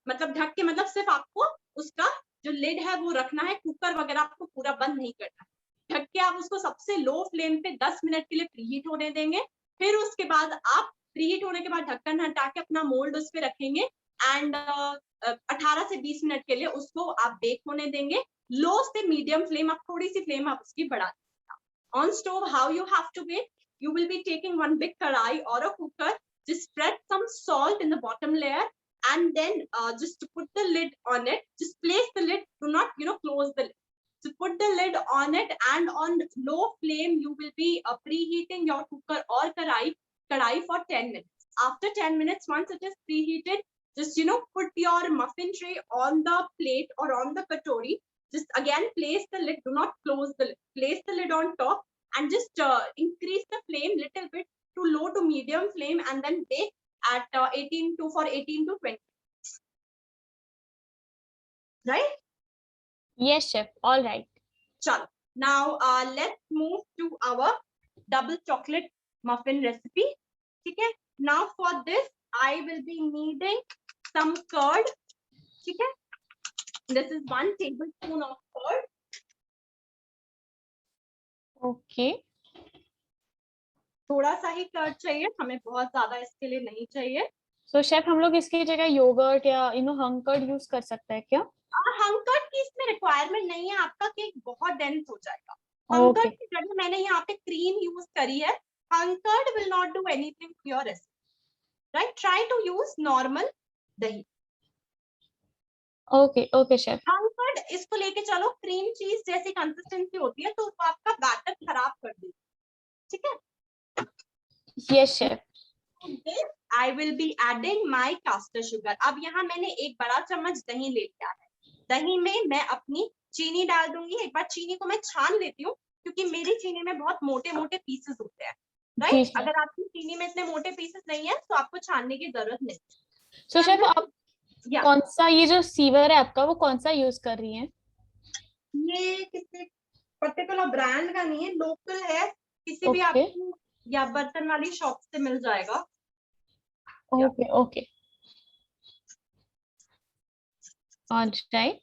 मतलब सिर्फ आपको उसका जो लिड है वो रखना है. कुकर वगैरह आपको पूरा बंद नहीं करना है. ढक के आप उसको सबसे लो फ्लेम पे 10 मिनट के लिए प्रीहीट होने देंगे. फिर उसके बाद आप प्रीहीट होने के बाद ढक्कन हटा के अपना मोल्ड उस पर रखेंगे एंड 18 से 20 मिनट के लिए उसको आप बेक होने देंगे। लो से मीडियम फ्लेम, आप थोड़ी सी फ्लेम आप उसकी बढ़ा देंगे। On stove how you have to bake, you will be taking one big karai or a cooker, just spread some salt in the bottom layer and then just put the lid on it, just place the lid, do not close the lid. So put the lid on it and on low flame you will be preheating your cooker or karai for 10 minutes. After 10 minutes, once it is preheated, just put your muffin tray on the plate or on the katori, just again place the lid, do not close the lid, place the lid on top and just increase the flame little bit to low to medium flame and then bake at 18 to 20. Right? Yes, chef. All right. Chalo. Now let's move to our double chocolate muffin recipe. Okay. Now for this I will be needing some curd. Okay. This is 1 tablespoon of curd. Okay. थोड़ा सा ही curd चाहिए, हमें बहुत ज्यादा इसके लिए नहीं चाहिए। So शेफ हम लोग इसकी जगह योगर्ट या हंग कर्ड यूज कर सकते हैं क्या? हंग कर्ड की इसमें रिक्वायरमेंट नहीं है, आपका केक बहुत डेंस हो जाएगा। Okay. हंग कर्ड की जगह मैंने यहाँ पे क्रीम यूज करी है। Hung curd will not do anything to your recipe, right? Try to use normal dahi. Okay okay chef. Hung curd इसको लेके चलो, क्रीम चीज जैसी कंसिस्टेंसी होती है तो वो आपका बैटर खराब कर देगी, ठीक है? Yes chef. I will be adding my caster sugar. अब यहाँ मैंने एक बड़ा चम्मच दही ले लिया है। दही में मैं अपनी चीनी डाल दूंगी। एक बार चीनी को मैं छान लेती हूँ क्योंकि मेरी चीनी में बहुत मोटे मोटे पीसेस होते हैं, राइट? अगर आपकी चीनी में इतने मोटे पीसेस नहीं है तो आपको छानने की जरूरत नहीं। So शेफ आप कौन सा, ये जो सीवर है आपका वो कौन सा यूज कर रही हैं? ये किसी पर्टिकुलर ब्रांड का नहीं है, लोकल है, किसी भी आपको या बर्तन वाली शॉप से मिल जाएगा। Okay okay. Alright.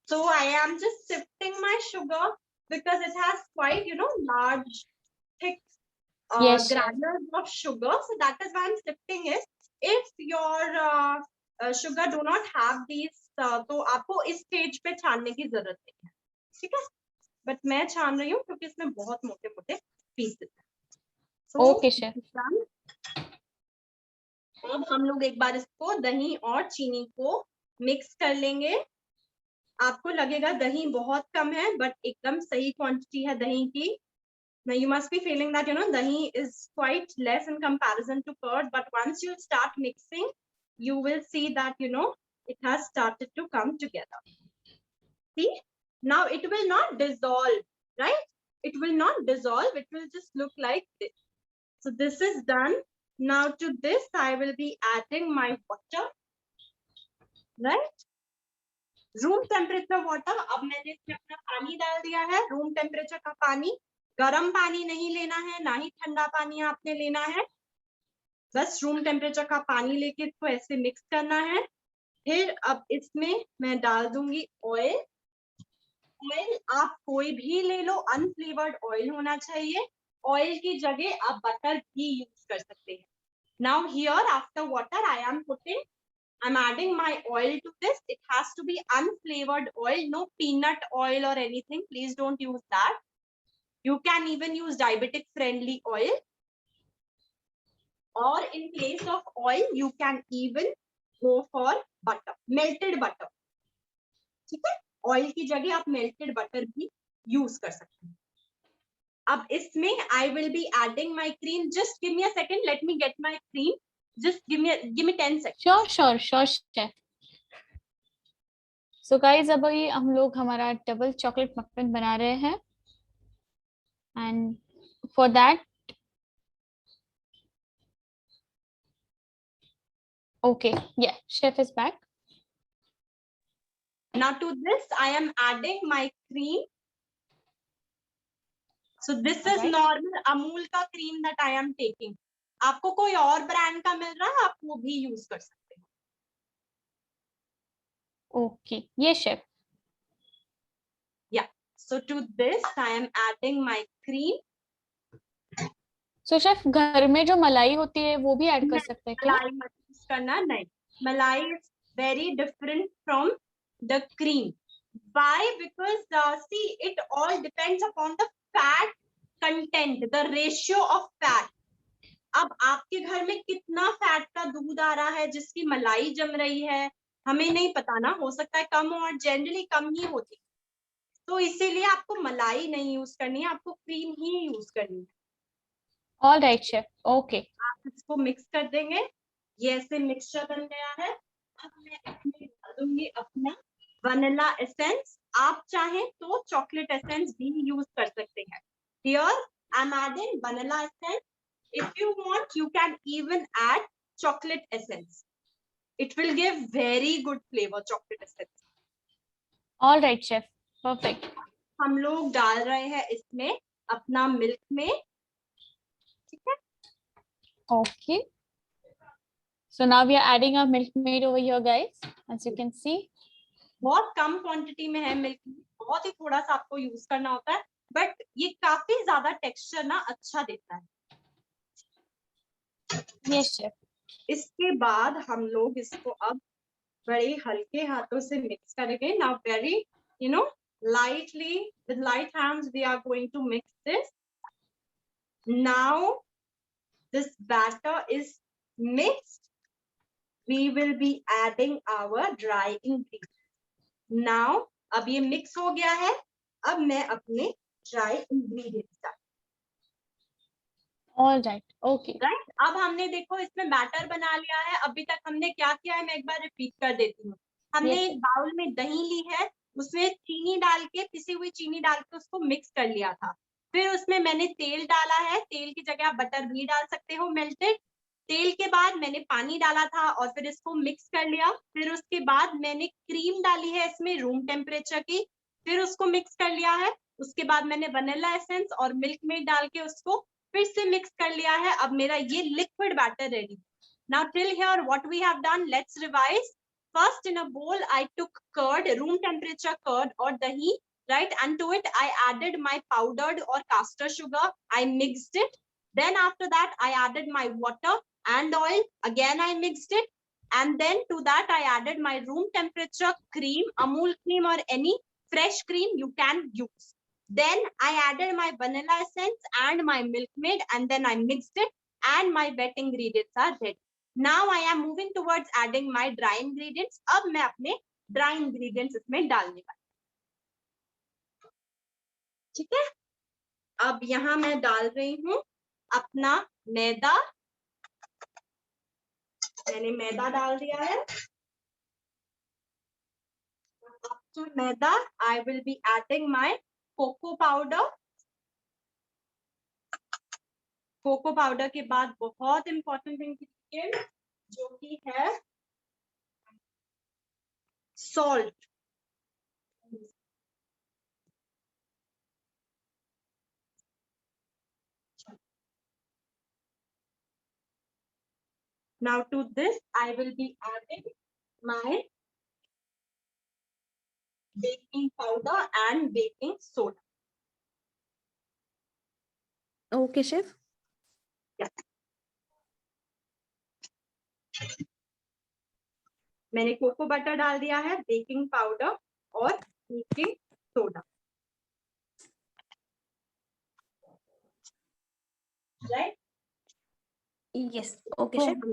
So I am just sifting my sugar because it has quite, large, thick granules of sugar. So that is why I'm sifting it. If your sugar do not have these, तो आपको इस stage पे छानने की जरूरत नहीं है, ठीक है? बट मैं छान रही हूँ क्योंकि इसमें बहुत मोटे मोटे पीसेस हैं। Okay chef. अब हम लोग एक बार इसको दही और चीनी को मिक्स कर लेंगे। आपको लगेगा दही बहुत कम है, बट एकदम सही क्वांटिटी है दही की। Now you must be feeling that dahi is quite less in comparison to curd, but once you start mixing, you will see that it has started to come together. See, now it will not dissolve, right? It will not dissolve. It will just look like this. So this is done. Now to this I will be adding my water, right? Room temperature water. अब मैंने इसमें अपना पानी डाल दिया है, room temperature का पानी। गर्म पानी नहीं लेना है, ना ही ठंडा पानी आपने लेना है, बस रूम टेम्परेचर का पानी लेके इसको ऐसे मिक्स करना है। फिर अब इसमें मैं डाल दूंगी ऑयल। ऑयल आप कोई भी ले लो, अनफ्लेवर्ड ऑयल होना चाहिए। ऑयल की जगह आप बटर भी यूज कर सकते हैं। Now here after water I am putting, I'm adding my oil to this. It has to be unflavored oil, no peanut oil or anything. Please don't use that. You can even use diabetic friendly oil. Or in place of oil, you can even go for butter, melted butter. ठीक है? Oil की जगह आप melted butter भी use कर सकते हैं। अब इसमें I will be adding my cream. Just give me a second. Let me get my cream. Just give me 10 seconds. Sure chef. So guys, अभी हम लोग हमारा डबल चॉकलेट मफिन बना रहे हैं, and for that, okay, yeah, chef is back. Now to this I am adding my cream. So this is normal Amul का cream that I am taking. आपको कोई और ब्रांड का मिल रहा है, आप वो भी यूज कर सकते हैं। Okay, yes chef. Yeah. So to this I am adding my cream. So chef घर में जो मलाई होती है वो भी ऐड कर नहीं, सकते हैं क्या? मलाई मत यूज करना, नहीं। मलाई is very different from the cream. Why? Because see, it all depends upon the fat content, the ratio of fat. अब आपके घर में कितना फैट का दूध आ रहा है जिसकी मलाई जम रही है, हमें नहीं पता ना, हो सकता है कम हो, और जनरली कम ही होती है। तो इसीलिए आपको मलाई नहीं यूज करनी है, आपको क्रीम ही यूज करनी है। All right chef, okay. आप इसको मिक्स कर देंगे, ये ऐसे मिक्सचर बन गया है। अब मैं इसमें डाल दूंगी अपना वनीला एसेंस। आप चाहें तो चॉकलेट एसेंस भी यूज कर सकते हैं। Here I am adding vanilla essence. If you want you can even add chocolate essence. It will give very good flavor, chocolate essence. All right chef, perfect. हम लोग डाल रहे हैं इसमें अपना मिल्क में, ठीक है। Okay, so now we are adding our milk maid over here guys, as you can see. बहुत कम क्वांटिटी में है मिल्क, बहुत ही थोड़ा सा आपको यूज करना होता है, बट ये काफी ज्यादा टेक्सचर ना अच्छा देता है। Yes chef. इसके बाद हम लोग इसको अब बड़े हल्के हाथों से मिक्स करेंगे। Now very lightly, with light hands we are going to mix this. Now this batter is mixed, we will be adding our dry ingredients. Now अब ये मिक्स हो गया है, अब मैं अपने ड्राई इंग्रेडिएंट्स डाल। All right, okay. राइट, अब हमने देखो इसमें बैटर बना लिया है। अभी तक हमने क्या किया है, मैं एक बार रिपीट कर देती हूँ। हमने Yes, एक बाउल में दही ली है, उसमें चीनी डाल के, पिसी हुई चीनी डाल के उसको मिक्स कर लिया था। फिर उसमें मैंने तेल डाला है, तेल की जगह आप बटर भी डाल सकते हो मेल्टेड। तेल के बाद मैंने पानी डाला था और फिर इसको मिक्स कर लिया। फिर उसके बाद मैंने क्रीम डाली है इसमें रूम टेम्परेचर की, फिर उसको मिक्स कर लिया है। उसके बाद मैंने वनीला एसेंस और मिल्क मेड डाल के उसको फिर से मिक्स कर लिया है। अब मेरा ये liquid batter ready. Now till here what we have done, let's revise. First in a bowl I took curd, room temperature curd or dahi, right, and to it I added my powdered or caster sugar. I mixed it. Then after that I added my water and oil. Again I mixed it. And then to that I added my room temperature cream, Amul cream or any fresh cream you can use. Then I added my vanilla essence and my milk maid, and then I mixed it, and my wet ingredients are ready. Now I am moving towards adding my dry ingredients. अब मैं अपने dry ingredients इसमें डालने वाली, ठीक है। अब यहाँ मैं डाल रही हूँ अपना मैदा। मैंने मैदा डाल दिया है। After maida I will be adding my cocoa powder. Cocoa powder के बाद बहुत इंपॉर्टेंट इंग्रेडिएंट जो कि है salt. Now to this I will be adding my baking powder and baking soda. okay chef. मैंने कोको बटर डाल दिया है, बेकिंग पाउडर और baking soda, right. Yes, okay chef.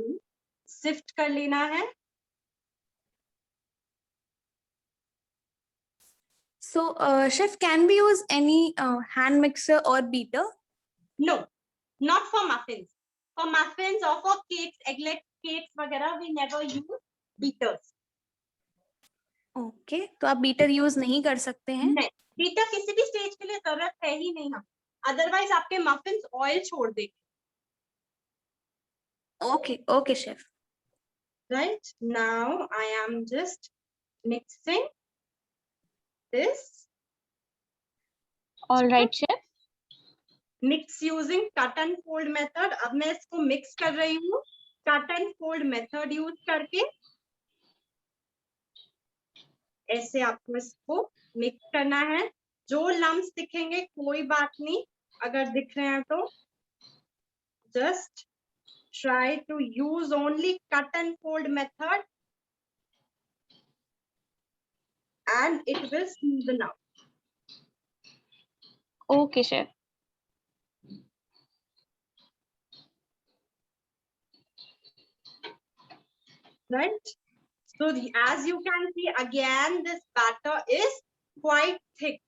Sift कर लेना है। So, chef, can we use any hand mixer or beater? No, not for muffins. For muffins or for cakes, eggless cakes वगैरह we never use beaters. Okay, तो आप beater use नहीं कर सकते हैं? नहीं, बीटर किसी भी स्टेज के लिए जरूरत है ही नहीं, हम अदरवाइज आपके मफिन्स ऑयल छोड़ देंगे। Okay, okay chef. Right, now I am just mixing this. All right chef. Mix using cut and fold method. अब मैं इसको मिक्स कर रही हूँ cut and fold method use करके। ऐसे आपको इसको मिक्स करना है। जो लम्स दिखेंगे कोई बात नहीं, अगर दिख रहे हैं तो just try to use only cut and fold method and it will smoothen out. Okay, chef. Right? So as you can see, again, this batter is quite thick.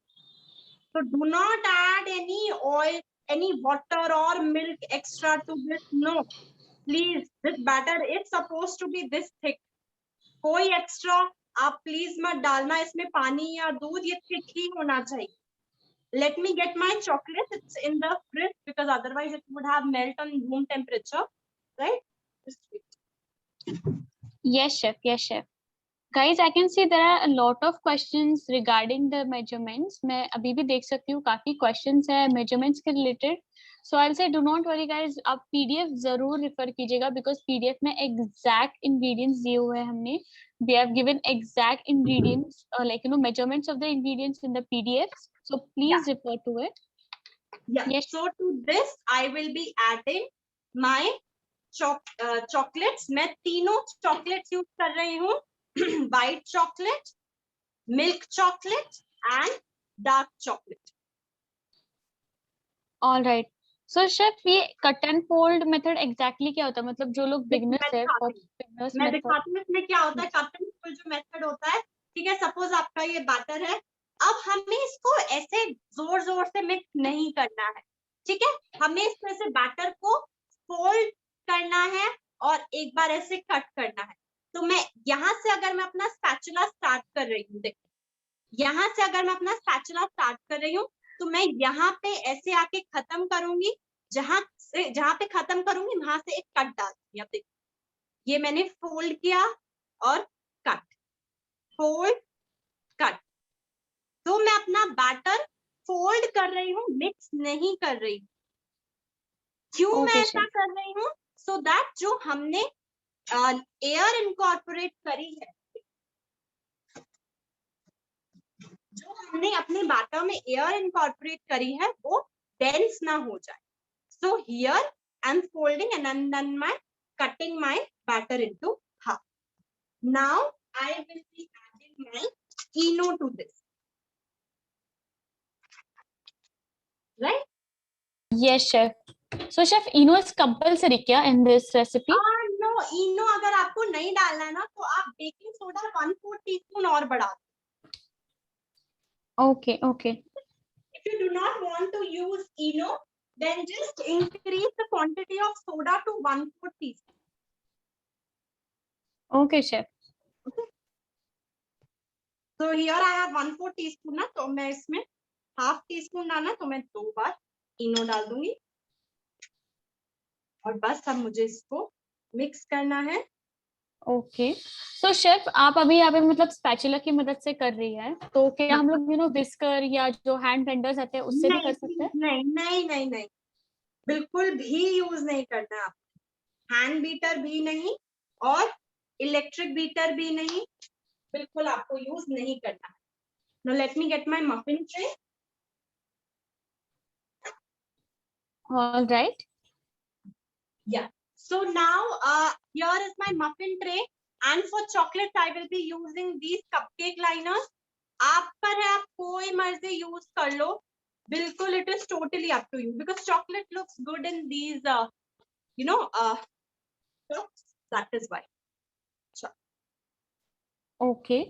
So do not add any oil, any water or milk extra to this. No, please, this batter is supposed to be this thick. कोई extra आप please मत डालना इसमें पानी या दूध, ये thick ही होना चाहिए. Let me get my chocolate. It's in the fridge because otherwise it would have melt on room temperature, right? Just wait. Yes, chef. Yes, chef. Guys, I can see there are a lot of questions regarding the measurements. मैं अभी भी देख सकती हूँ काफी questions है measurements के related. So I'll say do not worry guys. आप PDF जरूर refer कीजिएगा because PDF में exact ingredients दिए हुए हैं हमने. We have given exact ingredients, like measurements of the ingredients in the PDFs. So please refer to it. Yeah. Yes. So to this I will be adding my chocolates. मैं तीनों chocolates use कर रही हूँ. White chocolate, milk chocolate, and dark chocolate. All right. So chef, ये cut and fold method exactly क्या होता है? मतलब जो लोग beginners हैं, for beginners मैं method. दिखाती हूँ इसमें क्या होता है. cut and fold जो method होता है, ठीक है. Suppose आपका ये batter है, अब हमें इसको ऐसे जोर जोर से मिक्स नहीं करना है, ठीक है. हमें इसमें से बैटर को फोल्ड करना है और एक बार ऐसे कट करना है. तो मैं यहाँ से अगर मैं अपना स्पैचुला स्टार्ट कर रही हूँ, देखो यहाँ से अगर मैं अपना स्पैचुला स्टार्ट कर रही हूँ तो मैं यहाँ पे ऐसे आके खत्म करूंगी. जहां पे खत्म करूंगी वहां से एक कट डालूंगी. अब देखो ये मैंने फोल्ड किया और कट, फोल्ड, कट. तो मैं अपना बैटर फोल्ड कर रही हूँ, मिक्स नहीं कर रही. क्यों मैं ऐसा कर रही हूँ? सो दैट जो हमने एयर इनकॉर्पोरेट करी है, जो हमने अपने बैटर में एयर इनकॉर्पोरेट करी है, वो डेंस ना हो जाए. So here I am folding and then my cutting my batter into half. Now I will be adding my Eno to this. Right? Yes, chef. So chef, Eno is compulsory क्या in this recipe? No, इनो अगर आपको नहीं डालना है ना तो आप baking soda 1/4 teaspoon और बढ़ा. Okay, okay. If you do not want to use eno, then just increase the quantity of soda to 1/4 teaspoon. Okay, chef. Okay. So here I have 1/4 teaspoon ना, तो मैं इसमें हाफ टीस्पून डालना, तो मैं 2 बार इनो डाल दूंगी और बस अब मुझे इसको मिक्स करना है. ओके. सो शेफ, आप अभी यहाँ पे मतलब स्पैचुला की मदद से कर रही है, तो क्या हम लोग विस्कर या जो हैंड ब्लेंडर्स आते हैं उससे भी कर सकते हैं? नहीं नहीं नहीं नहीं, बिल्कुल भी यूज नहीं करना है. आप हैंड बीटर भी नहीं और इलेक्ट्रिक बीटर भी नहीं, बिल्कुल आपको यूज नहीं करना है. Now let me get my muffin tray. All right. Yeah. So now here is my muffin tray, and for chocolates I will be using these cupcake liners. आप पर है, आप कोई मर्जी यूज कर लो, बिल्कुल. It is totally up to you because chocolate looks good in these cups. That is why. Sure. Okay.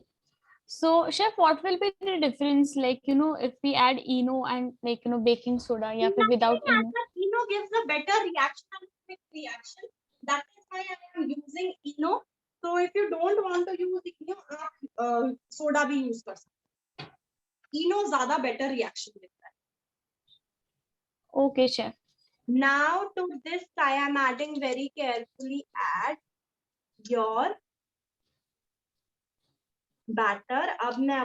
So chef, what will be the difference, like if we add Eno and baking soda या फिर without Eno? Eno gives a better reaction and quick reaction. That is why I am using Eno. So if you don't want to use Eno, आप soda भी use कर सकते. Eno ज़्यादा better reaction देता है. Okay, chef. Now to this I am adding very carefully. Add your batter. अब मैं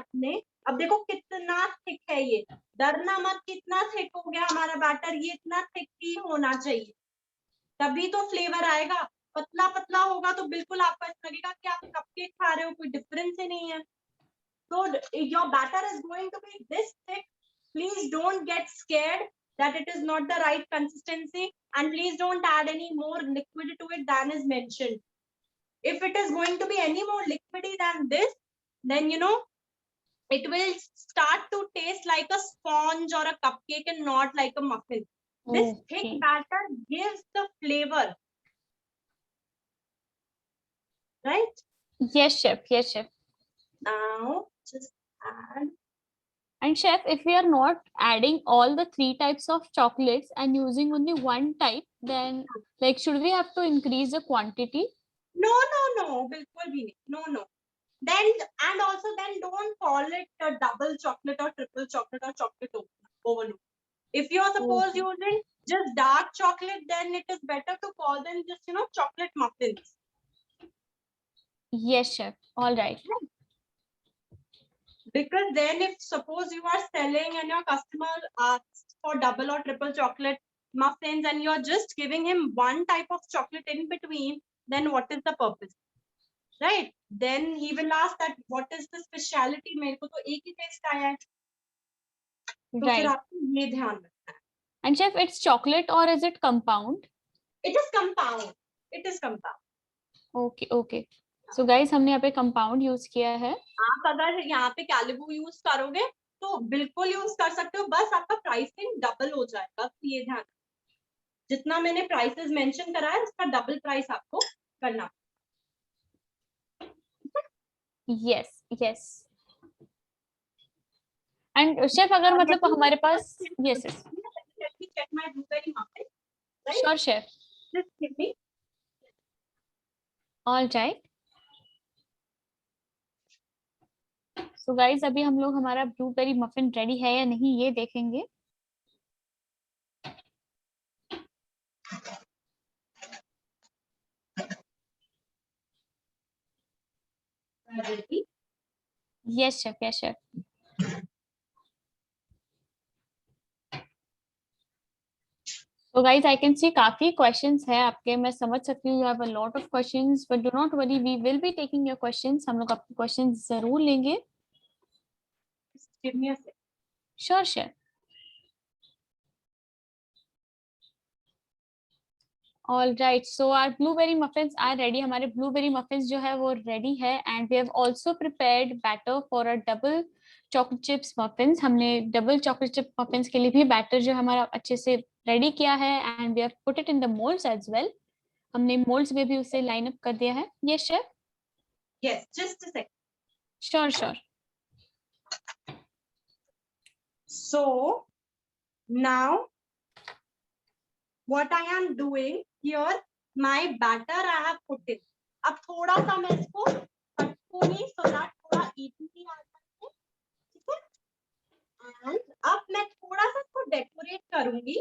अब देखो कितना थिक है ये. डरना मत, कितना थिक हो गया हमारा बैटर. ये इतना थिक ही होना चाहिए, तभी तो फ्लेवर आएगा. पतला पतला होगा तो बिल्कुल आपको ऐसा लगेगा कि आप कपकेक खा रहे हो, कोई डिफरेंस ही नहीं है. So your batter is going to be this thick. Please don't get scared. that it is not the right consistency, and please don't add any more liquid to it than is mentioned. If it is going to be any more liquidy than this, then it will start to taste like a sponge or a cupcake and not like a muffin. This thick Okay. batter gives the flavor, right? Yes, chef. Yes, chef. Now just add. And chef, if we are not adding all the 3 types of chocolates and using only one type, then like should we have to increase the quantity? No, bilkul bhi nahi. No. Then, and also then don't call it a double chocolate or triple chocolate or chocolate overload. If you are suppose Okay. using just dark chocolate, then it is better to call them just chocolate muffins. Yes, chef. All right. Because then if suppose you are selling and your customer asks for double or triple chocolate muffins and you're just giving him one type of chocolate in between, then what is the purpose? Right? Then he will ask that what is the speciality? मेरे को तो एक ही taste आया है. तो फिर Right. आपको ये ध्यान रखना है. And chef, it's chocolate or is it compound? It is compound. It is compound. Okay, okay. So guys, हमने यहाँ पे compound use किया है. आप अगर यहाँ पे कैलिबू यूज करोगे तो बिल्कुल यूज कर सकते हो, बस आपका प्राइसिंग डबल हो जाएगा. तो ये ध्यान, जितना मैंने प्राइसेस मेंशन करा है उसका डबल प्राइस आपको करना. Yes, yes. And chef, अगर मतलब हमारे पास yes, yes. Let me check my blueberry muffin. Right? Sure, chef. Just give me. All right. So guys, अभी हम लोग हमारा ब्लूबेरी मफिन रेडी है या नहीं ये देखेंगे. Yes, chef. Yes, chef. So guys, I can see काफी questions है आपके. मैं समझ सकती हूँ you have a lot of questions, but do not worry, we will be taking your questions. हम लोग आपके questions जरूर लेंगे. Just give me a second. Sure, chef. All right, so our blueberry muffins are ready. हमारे blueberry muffins जो है वो ready है, and we have also prepared batter for a double chocolate chips muffins. हमने double chocolate chip muffins के लिए भी batter जो हमारा अच्छे से ready किया है, and we have put it in the molds as well. हमने molds में भी उसे line up कर दिया है. Yes, chef. Yes, just a second. Sure, sure. So now what I am doing here, my batter I have put in. अब थोड़ा सा मैं इसको कटूंगी so that थोड़ा evenly आ जाए, ठीक है? And अब मैं थोड़ा सा इसको decorate करूंगी.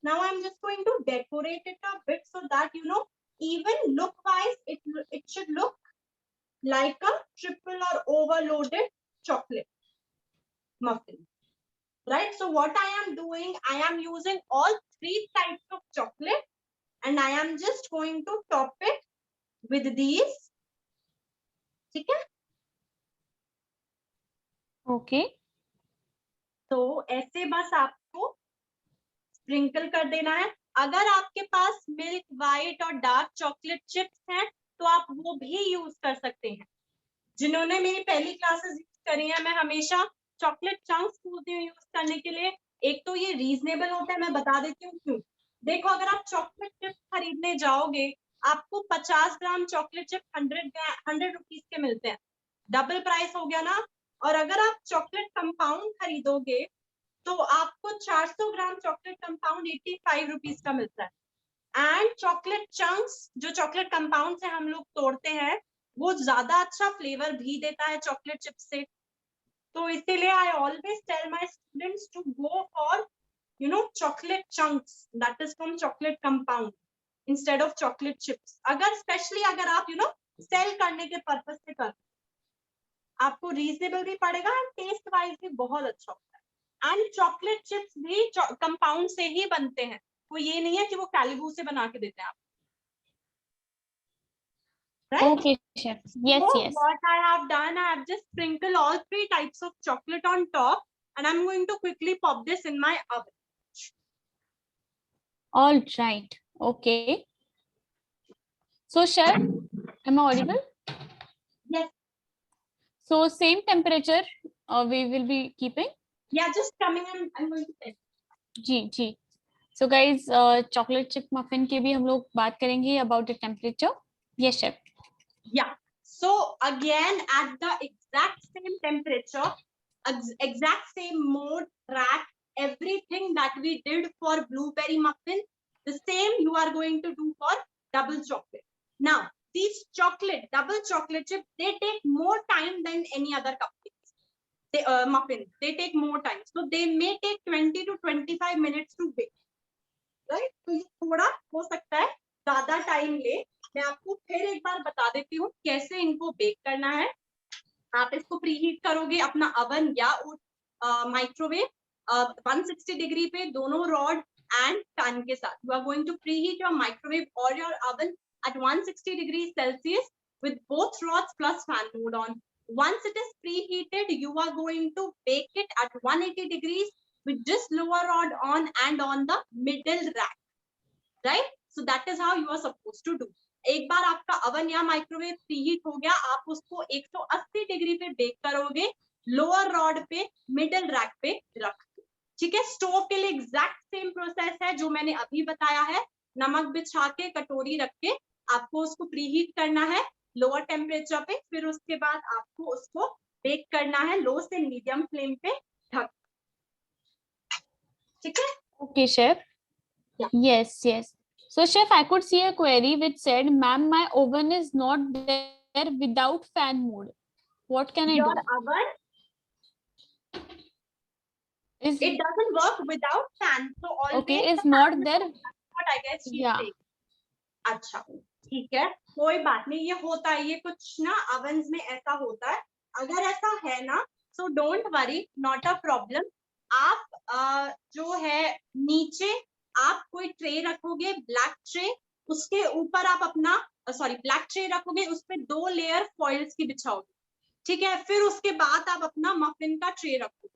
Now I'm just going to decorate it a bit so that even look wise it should look like a triple or overloaded chocolate muffin. Right? So what I am doing, I am using all 3 types of chocolate and I am just going to top it with these. ठीक है? Okay. तो ऐसे बस आपको sprinkle कर देना है. अगर आपके पास मिल्क वाइट और डार्क चॉकलेट चिप्स हैं तो आप वो भी यूज कर सकते हैं. जिन्होंने मेरी पहली क्लासेस यूज करी है, मैं हमेशा चॉकलेट चंक्स बोलती हूँ यूज करने के लिए. एक तो ये रीजनेबल होता है, मैं बता देती हूँ क्यों. देखो, अगर आप चॉकलेट चिप्स खरीदने जाओगे आपको 50 ग्राम चॉकलेट चिप 100 रुपीज के मिलते हैं. डबल प्राइस हो गया ना. और अगर आप चॉकलेट कंपाउंड खरीदोगे तो आपको 400 ग्राम चॉकलेट कंपाउंड 85 रुपीज का मिलता है. एंड चॉकलेट चंक्स जो चॉकलेट कंपाउंड से हम लोग तोड़ते हैं वो ज्यादा अच्छा फ्लेवर भी देता है चॉकलेट चिप्स से. तो इसीलिए I always tell my students to go for chocolate chunks that is from chocolate compound instead of chocolate chips. अगर स्पेशली अगर आप सेल करने के पर्पस से कर, आपको रीजनेबल भी पड़ेगा एंड टेस्ट वाइज भी बहुत अच्छा होता है. एंड चॉकलेट चिप्स भी कंपाउंड से ही बनते हैं. वो ये नहीं है कि वो कैलिबू से बना के देते हैं आप. Right? Okay, chef. Yes, So yes. what I have done, I have just sprinkled all 3 types of chocolate on top and I'm going to quickly pop this in my oven. All right. Okay. So, chef, am I audible? Yes. So, same temperature we will be keeping? Yeah, just coming and I'm going to tell. Ji. So, guys, chocolate chip muffin के भी हम लोग बात करेंगे about the temperature. Yes, chef. Yeah. So again, at the exact same temperature, exact same mode, rack, everything that we did for blueberry muffin, the same you are going to do for double chocolate. Now, these double chocolate chip, they take more time than any other cupcakes. Muffins, they take more time. So they may take 20 to 25 minutes to bake. Right? तो ये थोड़ा हो सकता है ज्यादा time ले. मैं आपको फिर एक बार बता देती हूँ कैसे इनको बेक करना है. आप इसको प्री हीट करोगे अपना अवन या माइक्रोवेव 160 डिग्री पे दोनों रॉड एंड पैन के साथ. You are going to pre heat your microwave और your oven at 160 degrees Celsius with both rods plus fan mode on. Once it is preheated, you are going to bake it at 180 degrees with just lower rod on and on the middle rack. Right? So that is how you are supposed to do. एक बार आपका oven या microwave preheat हो गया, आप उसको 180 degree पे bake करोगे lower rod पे मिडिल रैक पे रख के. ठीक है. स्टोव के लिए एग्जैक्ट सेम प्रोसेस है जो मैंने अभी बताया है. नमक बिछा के कटोरी रख के आपको उसको प्रीहीट करना है लोअर टेम्परेचर पे. फिर उसके बाद आपको उसको बेक करना है लो से मीडियम फ्लेम पे ढक. ठीक है. Okay, chef. Yeah. Yes. So, chef, I could see a query which said, "Ma'am, my oven is not there without fan mode. What can I Your do?" oven, Is it doesn't work without fan. So always okay, is the not fan there. what I guess she's Yeah. saying. अच्छा, ठीक है, कोई बात नहीं. ये होता है, ये कुछ ना ovens में ऐसा होता है. अगर ऐसा है ना, so don't worry, not a problem. आप जो है नीचे आप कोई ट्रे रखोगे, ब्लैक ट्रे, उसके ऊपर आप अपना ब्लैक ट्रे रखोगे, उस पे 2 लेयर फॉइल्स की बिछाओगे. ठीक है. फिर उसके बाद आप अपना मफिन का ट्रे रखोगे.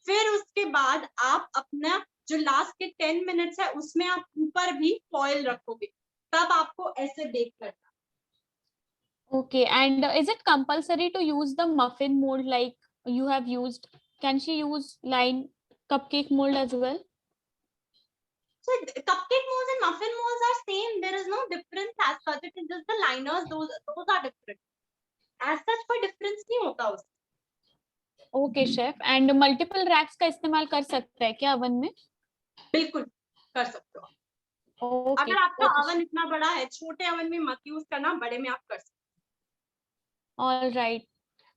फिर उसके बाद आप अपना जो लास्ट के 10 मिनट्स है उसमें आप ऊपर भी फॉइल रखोगे. तब आपको ऐसे बेक करना. Okay, and is it compulsory to use the muffin mold like you have used? Can she use line cupcake mold as well? So cupcake molds and muffin molds are same. There is no difference as such. It is just the liners. Those are different. As such कोई difference नहीं होता उसमें. Okay, chef. And multiple racks का इस्तेमाल कर सकता है क्या oven में? बिल्कुल कर सकते हो. Okay. अगर आपका Okay. अवन इतना बड़ा है, छोटे अवन में मत यूज करना, बड़े में आप कर सकते हो. All right.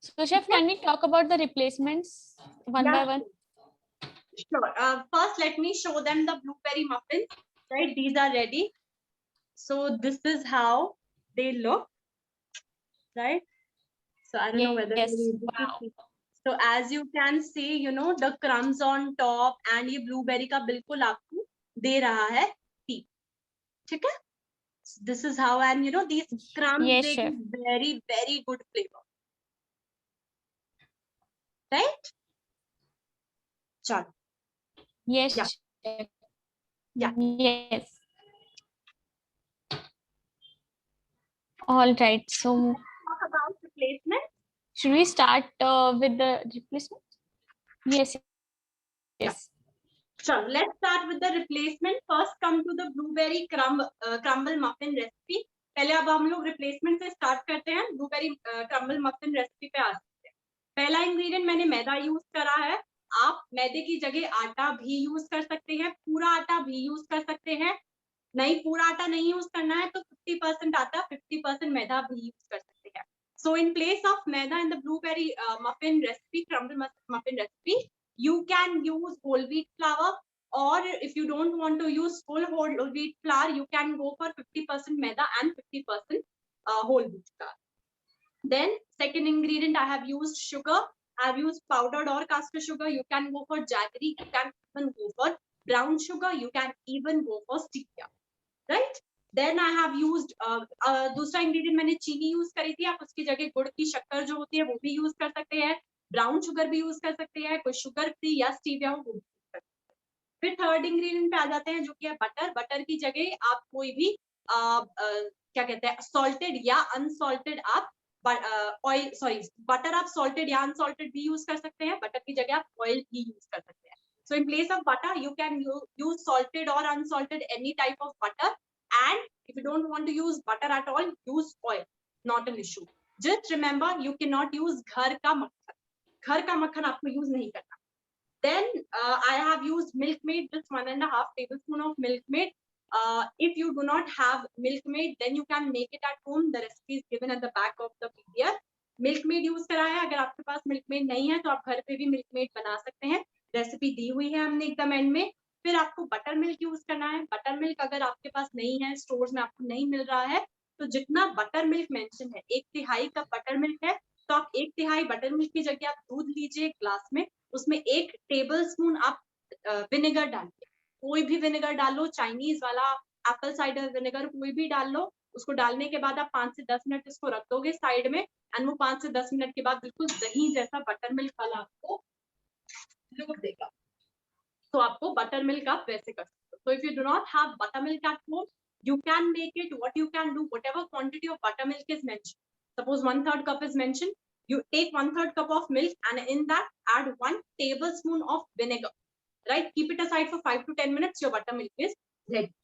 So, chef, can we talk about the replacements one by one? Sure. First, let me show them the blueberry muffins. Right, these are ready. So this is how they look. Right. So I don't know whether Yes. you're able to Wow. see. So as you can see, you know the crumbs on top and ये blueberry का बिल्कुल आपको दे रहा है tea. ठीक है? This is how, and you know these crumbs, Yes, they chef. give very, very good flavor. Right? Chalo. Yes. Yeah. Chef. Yeah. Yes. All right. So, Talk about replacement. should we start with the replacement? Yes. Yes. Sure. Let's start with the replacement. First, come to the blueberry crumble muffin recipe. पहले अब हम लोग replacement से start करते हैं. Blueberry crumble muffin recipe पे आ सकते हैं. पहला ingredient मैंने मैदा use करा है. आप मैदे की जगह आटा भी use कर सकते हैं. पूरा आटा भी use कर सकते हैं. नहीं, पूरा आटा नहीं use करना है तो 50% आटा 50% मैदा भी use कर सकते हैं. So in place of maida in the blueberry muffin recipe, crumble muffin recipe, you can use whole wheat flour, or if you don't want to use full whole wheat flour, you can go for 50% maida and 50% whole wheat flour. Then second ingredient, I have used sugar. I have used powdered or caster sugar. You can go for jaggery. You can even go for brown sugar. You can even go for stevia. Right? Then I have used दूसरा ingredient मैंने चीनी use करी थी. आप उसकी जगह गुड़ की शक्कर जो होती है वो भी यूज कर सकते हैं. ब्राउन शुगर भी यूज कर सकते हैं. कोई शुगर फ्री या स्टीविया हो वो भी यूज कर सकते हैं. फिर थर्ड इंग्रेडिएंट पे आ जाते हैं जो कि है बटर। बटर की जगह आप कोई भी क्या कहते हैं सॉल्टेड या अनसॉल्टेड आप ऑयल सॉरी बटर आप सॉल्टेड या अनसॉल्टेड भी यूज कर सकते हैं, बटर की जगह आप ऑयल भी यूज कर सकते हैं। So in place of butter, you can use salted or unsalted any type of butter. And if you don't want to use butter at all, use oil. Not an issue. Just remember, you cannot use घर का मक्खन. घर का मक्खन आपको use नहीं करना. Then I have used Milkmaid, just 1.5 tablespoon of Milkmaid. If you do not have Milkmaid, then you can make it at home. The recipe is given at the back of the PDF. Milkmaid use करा है, अगर आपके पास Milkmaid नहीं है तो आप घर पे भी Milkmaid बना सकते हैं, रेसिपी दी हुई है हमने एकदम एंड में। फिर आपको बटर मिल्क यूज करना है। बटर मिल्क अगर आपके पास नहीं है, स्टोर्स में आपको नहीं मिल रहा है, तो जितना बटर मिल्क मेंशन है 1/3 कप बटर मिल्क है, तो आप 1/3 बटर मिल्क की जगह आप दूध लीजिए ग्लास में, उसमें 1 टेबलस्पून आप विनेगर डालिए, कोई भी विनेगर डाल लो, चाइनीज वाला, एप्पल साइडर विनेगर, कोई भी डाल लो। उसको डालने के बाद आप 5 से 10 मिनट इसको रख दोगे साइड में, एंड वो 5 से 10 मिनट के बाद बिल्कुल दही जैसा बटर मिल्क वाला आपको लुक देगा। तो आपको बटर मिल्क आप वैसे कर सकते हो। So if you do not have buttermilk at home, you can make it. What you can do, whatever quantity of buttermilk is mentioned, suppose 1/3 cup is mentioned, you take 1/3 cup of milk and in that add 1 tablespoon of vinegar, right? Keep it aside for 5 to 10 minutes. Your buttermilk is ready.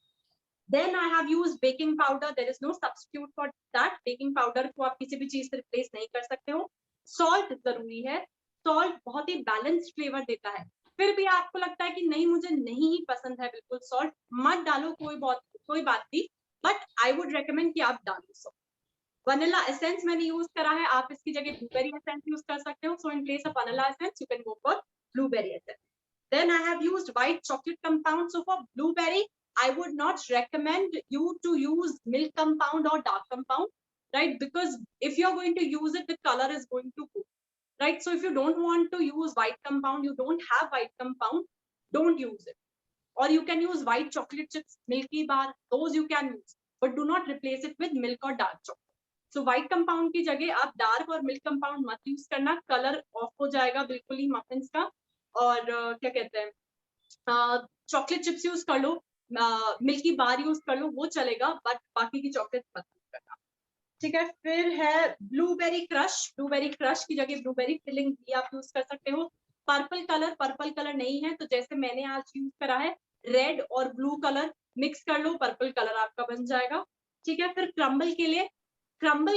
Then I have used baking powder. There is no substitute for that. Baking powder को आप किसी भी चीज से replace नहीं कर सकते हो। Salt जरूरी है। Salt बहुत ही balanced flavor देता है। फिर भी आपको लगता है कि नहीं मुझे नहीं ही पसंद है बिल्कुल salt, मत डालो, कोई बात नहीं, but I would recommend कि आप डालो salt. Vanilla essence मैंने यूज करा है, आप इसकी जगह blueberry essence यूज कर सकते हो. So in place of vanilla essence, you can go for blueberry essence. Then I have used white chocolate compound. So for blueberry, I would not recommend you to use milk compound or dark compound, right? Because if you're going to use it, the color is going to go, right? So if you don't want to use white compound, you don't have white compound, don't use it. Or you can use white chocolate chips, Milky Bar, those you can use, but do not replace it with milk or dark chocolate. So white compound की जगह आप dark और milk compound मत use करना, color off हो जाएगा बिल्कुल ही muffins का। और क्या कहते हैं chocolate chips use कर लो, मिल्की बार यूज कर लो, वो चलेगा, बट बाकी की चॉकलेट मत करना, ठीक है। फिर है ब्लूबेरी क्रश। ब्लूबेरी क्रश की जगह ब्लूबेरी फिलिंग भी आप यूज कर सकते हो। पर्पल कलर नहीं है तो जैसे मैंने आज यूज करा है, रेड और ब्लू कलर मिक्स कर लो, पर्पल कलर आपका बन जाएगा, ठीक है। फिर क्रम्बल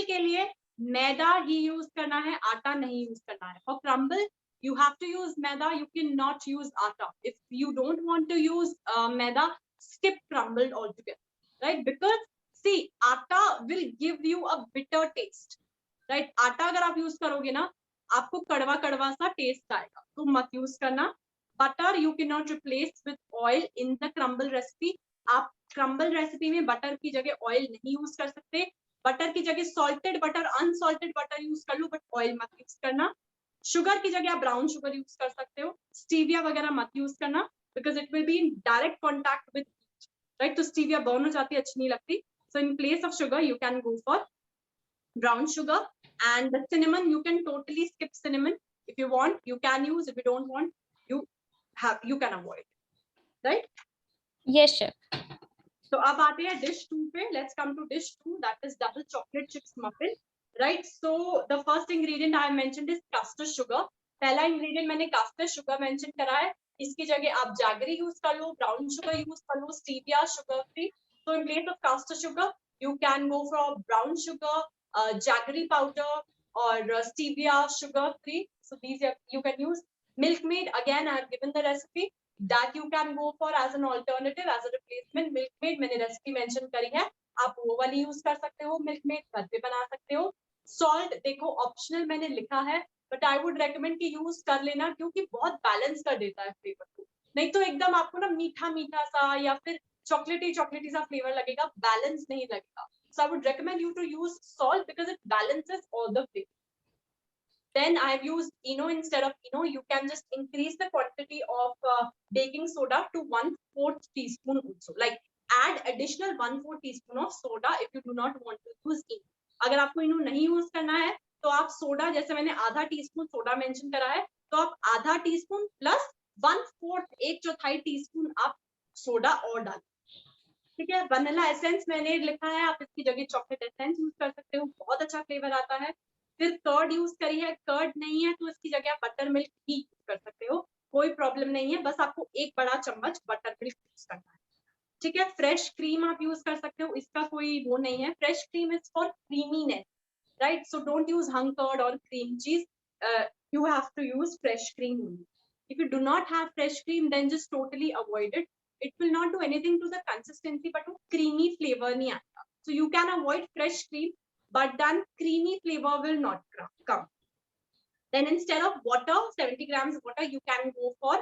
के लिए मैदा ही यूज करना है, आटा नहीं यूज करना है। For crumble you have to use maida, you cannot use atta. If you don't want to use maida, skip crumbled altogether, right? Because see, atta will give you a bitter taste, right? आटा अगर आप use करोगे ना, आपको कड़वा कड़वा सा taste आएगा, तो मत यूज करना। Butter you cannot replace with oil in the crumble recipe. आप crumble recipe में बटर की जगह ऑयल नहीं यूज कर सकते। बटर की जगह salted butter, unsalted butter use कर लो, बट ऑयल मत यूज करना। शुगर की जगह आप ब्राउन शुगर यूज कर सकते हो। स्टीविया वगैरह मत यूज करना, because it will be in direct contact with, right? तो स्टीविया बर्न हो जाती है, अच्छी नहीं लगती। So in place of sugar you can go for brown sugar. And the cinnamon, you can totally skip cinnamon. If you want, you can use. If you don't want, you can avoid, right? Yes, chef. So अब आते हैं dish 2 पे. Let's come to dish 2, that is double chocolate chips muffin, right? So the first ingredient I mentioned is caster sugar. पहला ingredient मैंने caster sugar mention करा है, इसकी जगह आप jaggery यूज कर लो, brown sugar यूज कर लो, stevia, sugar free. So in place of caster sugar, you can go for brown sugar, jaggery powder, or stevia, sugar free. So these you can use. Milkmaid, again I have given the recipe, that you can go for as an alternative, as a replacement. Milkmaid मैंने recipe mention करी है, आप वो वाली use कर सकते हो। Milkmaid घर पे बना सकते हो। सॉल्ट देखो ऑप्शनल मैंने लिखा है, बट आई वुड रेकमेंड कि यूज कर लेना, क्योंकि बहुत बैलेंस कर देता है फ्लेवर को। नहीं तो एकदम आपको ना मीठा मीठा सा या फिर चॉकलेटी सा फ्लेवर लगेगा, बैलेंस नहीं लगेगा। So I would recommend you to use salt because it balances all the flavors. Then I have used ENO instead of ENO. You can just increase the quantity of baking soda to 1/4 teaspoon also. Like add additional 1/4 teaspoon of soda if you do not want to use ENO. अगर आपको ENO नहीं use करना है तो आप soda, जैसे मैंने आधा टीस्पून सोडा मेंशन करा है, तो आप आधा टीस्पून प्लस 1/4 एक चौथाई टीस्पून आप सोडा और डालें, ठीक है। वनीला एसेंस मैंने लिखा है, आप इसकी जगह चॉकलेट एसेंस यूज कर सकते हो, बहुत अच्छा फ्लेवर आता है। फिर कर्ड यूज करी है, कर्ड नहीं है तो इसकी जगह आप बटर मिल्क ही यूज कर सकते हो, कोई प्रॉब्लम नहीं है, बस आपको 1 बड़ा चम्मच बटर मिल्क यूज करना है, ठीक है। फ्रेश क्रीम आप यूज कर सकते हो, इसका कोई वो नहीं है, fresh cream is for creaminess, right? So don't use hung curd or cream cheese. You have to use fresh cream only. If you do not have fresh cream, then just totally avoid it. It will not do anything to the consistency, but वो creamy flavor नहीं आता. So you can avoid fresh cream, but then creamy flavor will not come. Then instead of water, 70 grams of water, you can go for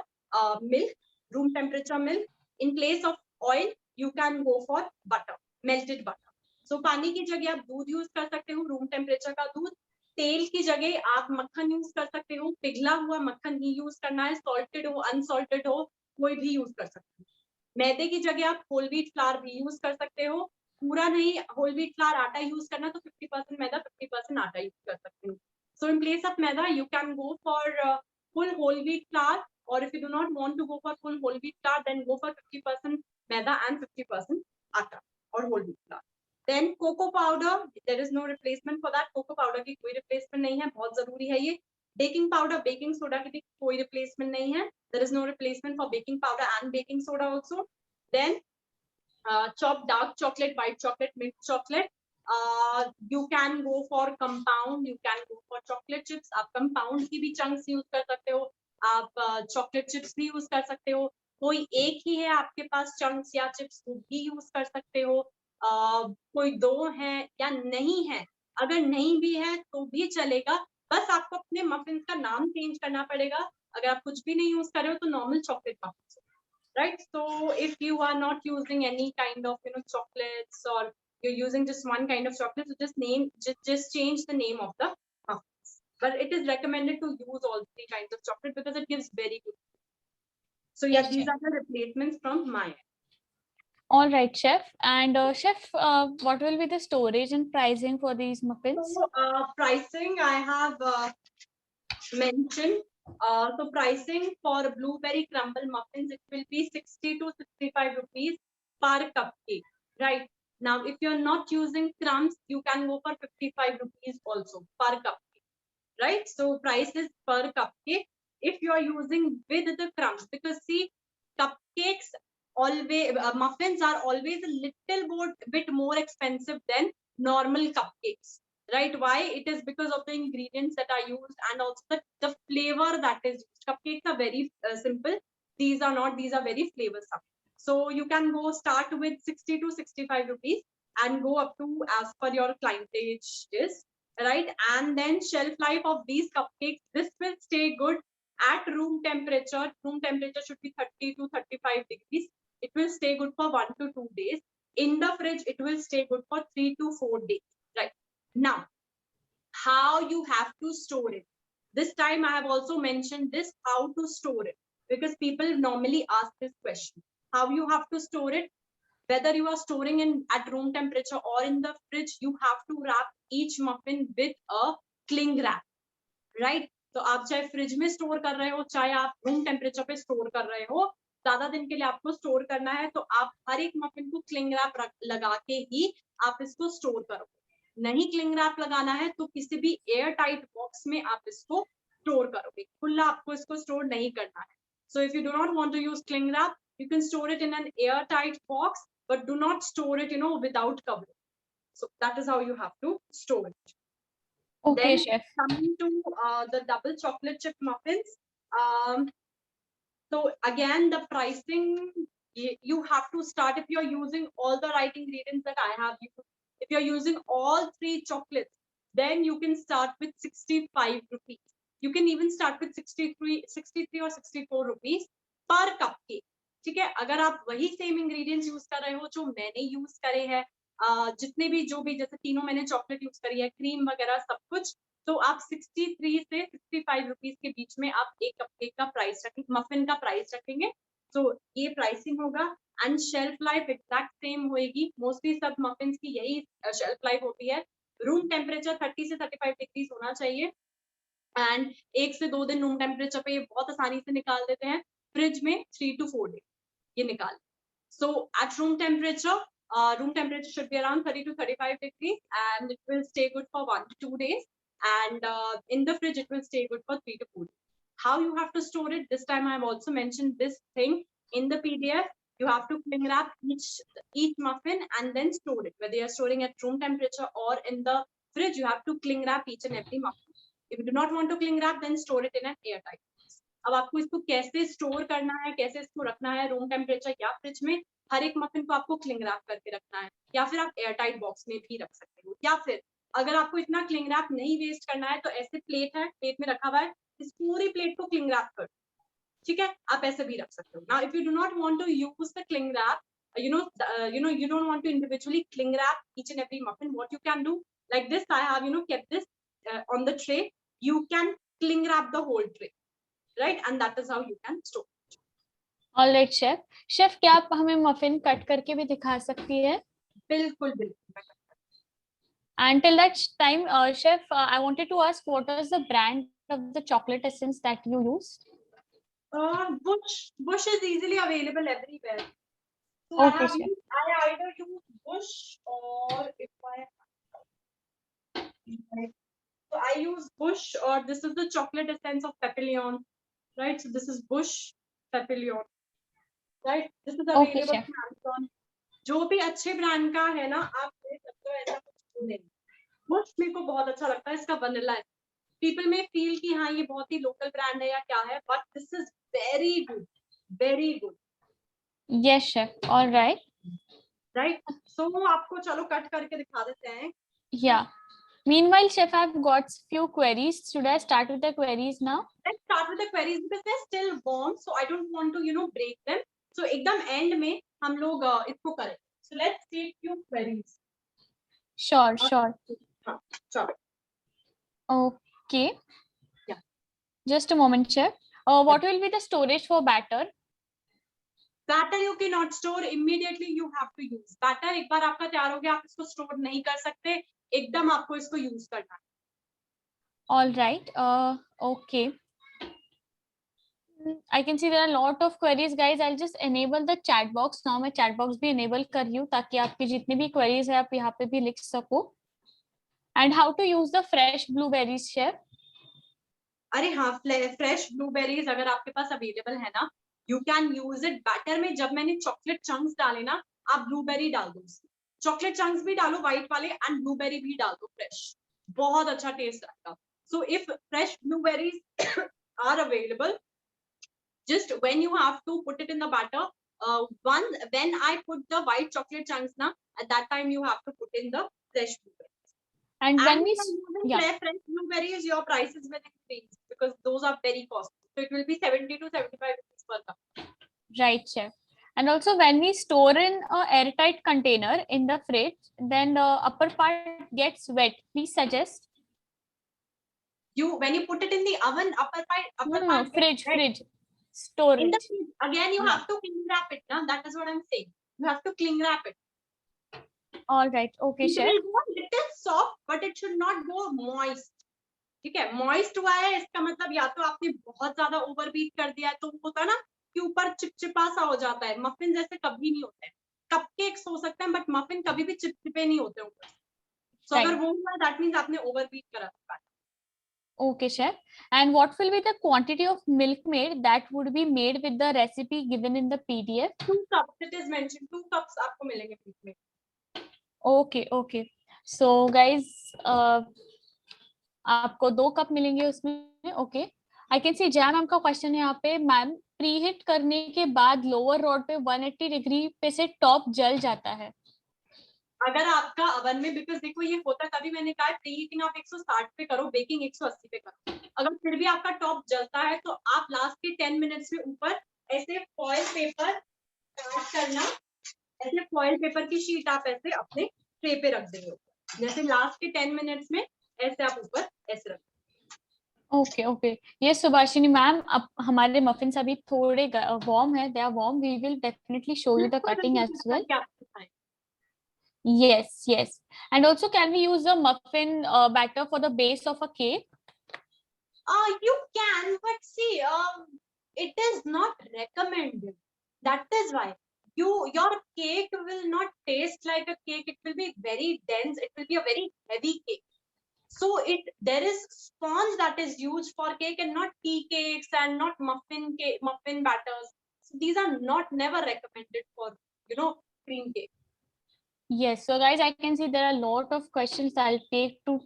milk, room temperature milk. In place of oil, you can go for butter, melted butter. So पानी की जगह आप दूध use कर सकते हो, room temperature का दूध। तेल की जगह आप मक्खन यूज कर सकते हो, पिघला हुआ मक्खन ही यूज करना है, सॉल्टेड हो अनसॉल्टेड हो कोई भी यूज कर सकते हो। मैदे की जगह आप होल व्हीट फ्लावर भी यूज कर सकते हो, पूरा नहीं, होल व्हीट फ्लावर आटा यूज करना तो 50% मैदा 50% आटा यूज कर सकते हो। So in place of maida, you can go for full whole wheat flour, or if you do not want to go for full whole wheat flour, then go for 50% maida and 50% atta or whole wheat flour. Then cocoa powder, there is no replacement for that. Cocoa powder की कोई replacement नहीं है, बहुत जरूरी है ये। Baking powder, baking soda की भी कोई replacement नहीं है. There is no replacement for baking powder and baking soda also. Then chopped dark chocolate, white chocolate, milk chocolate. You can go for compound, you can go for chocolate chips. आप compound की भी chunks use कर सकते हो, आप chocolate chips भी use कर सकते हो, कोई एक ही है आपके पास chunks या chips वो भी use कर सकते हो, कोई 2 है या नहीं है, अगर नहीं भी है तो भी चलेगा, बस आपको अपने muffins का नाम change करना पड़ेगा। अगर आप कुछ भी नहीं use कर रहे हो तो normal chocolate muffins, right? So if you are not using any kind of chocolates, or you're using just one kind of chocolate, so just change the name of the muffins, but it is recommended to use all 3 kinds of chocolate because it gives very good. So yeah, Yes, these chef. are the replacements from my end. All right, chef. And chef, what will be the storage and pricing for these muffins? So pricing I have mentioned. So pricing for blueberry crumble muffins, it will be 60 to 65 rupees per cupcake, right? Now, if you're not using crumbs, you can go for 55 rupees also per cupcake, right? So price is per cupcake. If you are using with the crumbs, because see, cupcakes always, muffins are always a little bit more expensive than normal cupcakes, right? Why? It is because of the ingredients that are used and also the flavor that is used. Cupcakes are very simple. These are not, these are very flavorsome. So you can go start with 60 to 65 rupees and go up to as per your clientage is, right? And then shelf life of these cupcakes, this will stay good at room temperature. Room temperature should be 30 to 35 degrees. It will stay good for 1 to 2 days. In the fridge, it will stay good for 3 to 4 days, right? Now, how you have to store it. This time I have also mentioned this, how to store it, because people normally ask this question, how you have to store it. Whether you are storing in at room temperature or in the fridge, you have to wrap each muffin with a cling wrap, right? तो आप चाहे fridge में store कर रहे हो, चाहे आप room temperature पे स्टोर कर रहे हो, ज्यादा दिन के लिए आपको स्टोर करना है तो आप हर एक मफिन को क्लिंग रैप लगा के ही आप इसको स्टोर करो। नहीं क्लिंग रैप लगाना है तो किसी भी एयर टाइट बॉक्स में आप इसको स्टोर करोगे, खुला आपको इसको स्टोर नहीं करना है। So if you do not want to use cling wrap, you can store it in an airtight box, but do not store it, without covering. So that is how you have to store it. Okay, Then chef. coming to the double chocolate chip muffins. So again, the pricing, you have to start if you're using all the right ingredients that I have used. If you're using all 3 chocolates, then you can start with 65 rupees. You can even start with 63 or 64 rupees per cupcake. ठीक है, अगर आप वही same ingredients use कर रहे हो जो मैंने यूज करे हैं, जितने भी जो भी जैसे तीनों मैंने चॉकलेट यूज करी है, क्रीम वगैरह सब कुछ, तो आप 63 से 65 रुपीज के बीच में आप एक कपकेक का प्राइस रखेंगे, मफिन का प्राइस रखेंगे। तो ये प्राइसिंग होगा and shelf life exact same होएगी। मोस्टली सब मफिन की यही शेल्फ लाइफ होती है। रूम टेम्परेचर 30 से 35 डिग्रीज होना चाहिए एंड 1 से 2 दिन रूम टेम्परेचर पे ये बहुत आसानी से निकाल देते हैं। फ्रिज में 3 to 4 days, ये निकाल. So at room temperature should be around 30 to 35 degrees, and it will stay good for 1 to 2 days. And in the fridge, it will stay good for 3 to 4 days. How you have to store it? This time I have also mentioned this thing in the PDF. You have to cling wrap each muffin and then store it. Whether you're storing at room temperature or in the fridge, you have to cling wrap each and every muffin. If you do not want to cling wrap, then store it in an airtight box. अब आपको इसको कैसे store करना है, कैसे इसको रखना है रूम टेम्परेचर या फ्रिज में, हर एक मफिन को आपको क्लिंग रैप करके रखना है, या फिर आप एयरटाइट बॉक्स में भी रख सकते हो, या फिर अगर आपको इतना क्लिंग रैप नहीं वेस्ट करना है तो ऐसे प्लेट है, प्लेट में रखा हुआ है, इस पूरी प्लेट को क्लिंग रैप कर, ठीक है, आप ऐसे भी रख सकते हो. Now if you do not want to use the cling wrap, you don't want to individually cling wrap each and every muffin, what you can do, like this, I have kept this on the tray, you can cling wrap the whole tray, right, and that is how you can store. All right, chef. Chef, क्या आप हमें muffin cut करके भी दिखा सकती है? बिल्कुल बिल्कुल. Until that time, chef, I wanted to ask, what is the brand of the chocolate essence that you use? Bush is easily available everywhere. So Okay, I either use Bush, or if so I use Bush, or this is the chocolate essence of Papillon, right? So this is Bush Papillon, right? This is available on Amazon. जो भी अच्छे brand का है ना, आप ले सकते हो, ऐसा कुछ नहीं. बुश मेरे को बहुत अच्छा लगता है, इसका वनीला है. पीपल में फील कि हाँ ये बहुत ही लोकल ब्रांड है या क्या है, but this is very good, very good. Yes, chef. All right. Right. So आपको चलो कट करके दिखा देते हैं. Yeah. Meanwhile, chef, I've got few queries. Should I start with the queries now? Let's start with the queries because they're still warm, so I don't want to break them. So एकदम end में हम लोग इसको करें. So let's take few queries. Sure, sure. Sure. Okay. Yeah. Just a moment, chef. What will be the storage for batter? Batter you cannot store immediately. You have to use batter. एक बार आपका तैयार हो गया, आप इसको store नहीं कर सकते. एकदम आपको इसको use करना है. All right. Okay. I can see there are a lot of queries, guys. I'll just enable the chat box now. मैं chat box भी enable कर रही हूँ ताकि आपकी जितनी भी queries है आप यहाँ पे भी लिख सको. And how to use the fresh blueberries, chef? अरे हाँ, fresh blueberries अगर आपके पास available है ना, you can use it. Batter में जब मैंने chocolate chunks डाले ना, आप blueberry डाल दो. chocolate chunks भी डालो white वाले, and blueberry भी डाल दो fresh. बहुत अच्छा taste आएगा. So if fresh blueberries are available, just when you have to put it in the batter, when I put the white chocolate chunks na, at that time you have to put in the fresh blueberries. And when we fresh blueberries, your prices will increase because those are very costly. So it will be 70 to 75 rupees per cup. Right, chef. And also when we store in a airtight container in the fridge, then the upper part gets wet. Please suggest. When you put it in the oven, upper part fridge. Storage. In the fridge, again you have to cling wrap it. Now that is what I'm saying. You have to cling wrap it. All right. Okay, chef. It will go a little soft, but it should not go moist. ठीक है, moist हुआ है इसका मतलब या तो आपने बहुत ज्यादा ओवरबीट कर दिया है, तो होता है ना कि ऊपर चिपचिपा सा हो जाता है. मफिन जैसे कभी नहीं होते हैं. कपकेक्स हो सकते हैं, बट मफिन कभी भी चिपचिपे नहीं होते ऊपर. सो अगर वो हुआ, दैट मींस आपने ओवरबीट करा था. Okay, chef. And what will be the quantity of milk made that would be made with the recipe given in the PDF? 2 cups. It is mentioned 2 cups आपको मिलेंगे milk में. Okay, okay. So guys, आपको 2 cup मिलेंगे उसमें. Okay. I can see Jaya ma'am का question है यहाँ पे. मैम, प्रीहीट करने के बाद लोअर रॉड पे 180 डिग्री पे से टॉप जल जाता है. अगर आपका अवन में, बिकॉज देखो ये होता, तभी मैंने कहा प्रीहीटिंग आप 160 पे करो, बेकिंग 180 पे करो. अगर फिर भी आपका टॉप जलता है तो आप लास्ट के 10 मिनट्स में ऊपर ऐसे फॉइल पेपर काट करना, ऐसे फॉइल पेपर की शीट आप ऐसे अपने ट्रे पे रख देंगे ऊपर. जैसे लास्ट के 10 मिनट्स में ऐसे आप ऊपर ऐसे रख. Okay okay. ये सुभाषिनी मैम, अब हमारे मफिन्स अभी थोड़े वार्म है. They are warm. We will definitely show you the cutting as well. Yes, yes. And also, can we use a muffin batter for the base of a cake? You can, but see, it is not recommended. That is why your cake will not taste like a cake. It will be very dense. It will be a very heavy cake. So there is sponge that is used for cake and not tea cakes and not muffin batters. So these are not never recommended for cream cake. Yes, so guys, I can see there are a lot of questions. I'll take to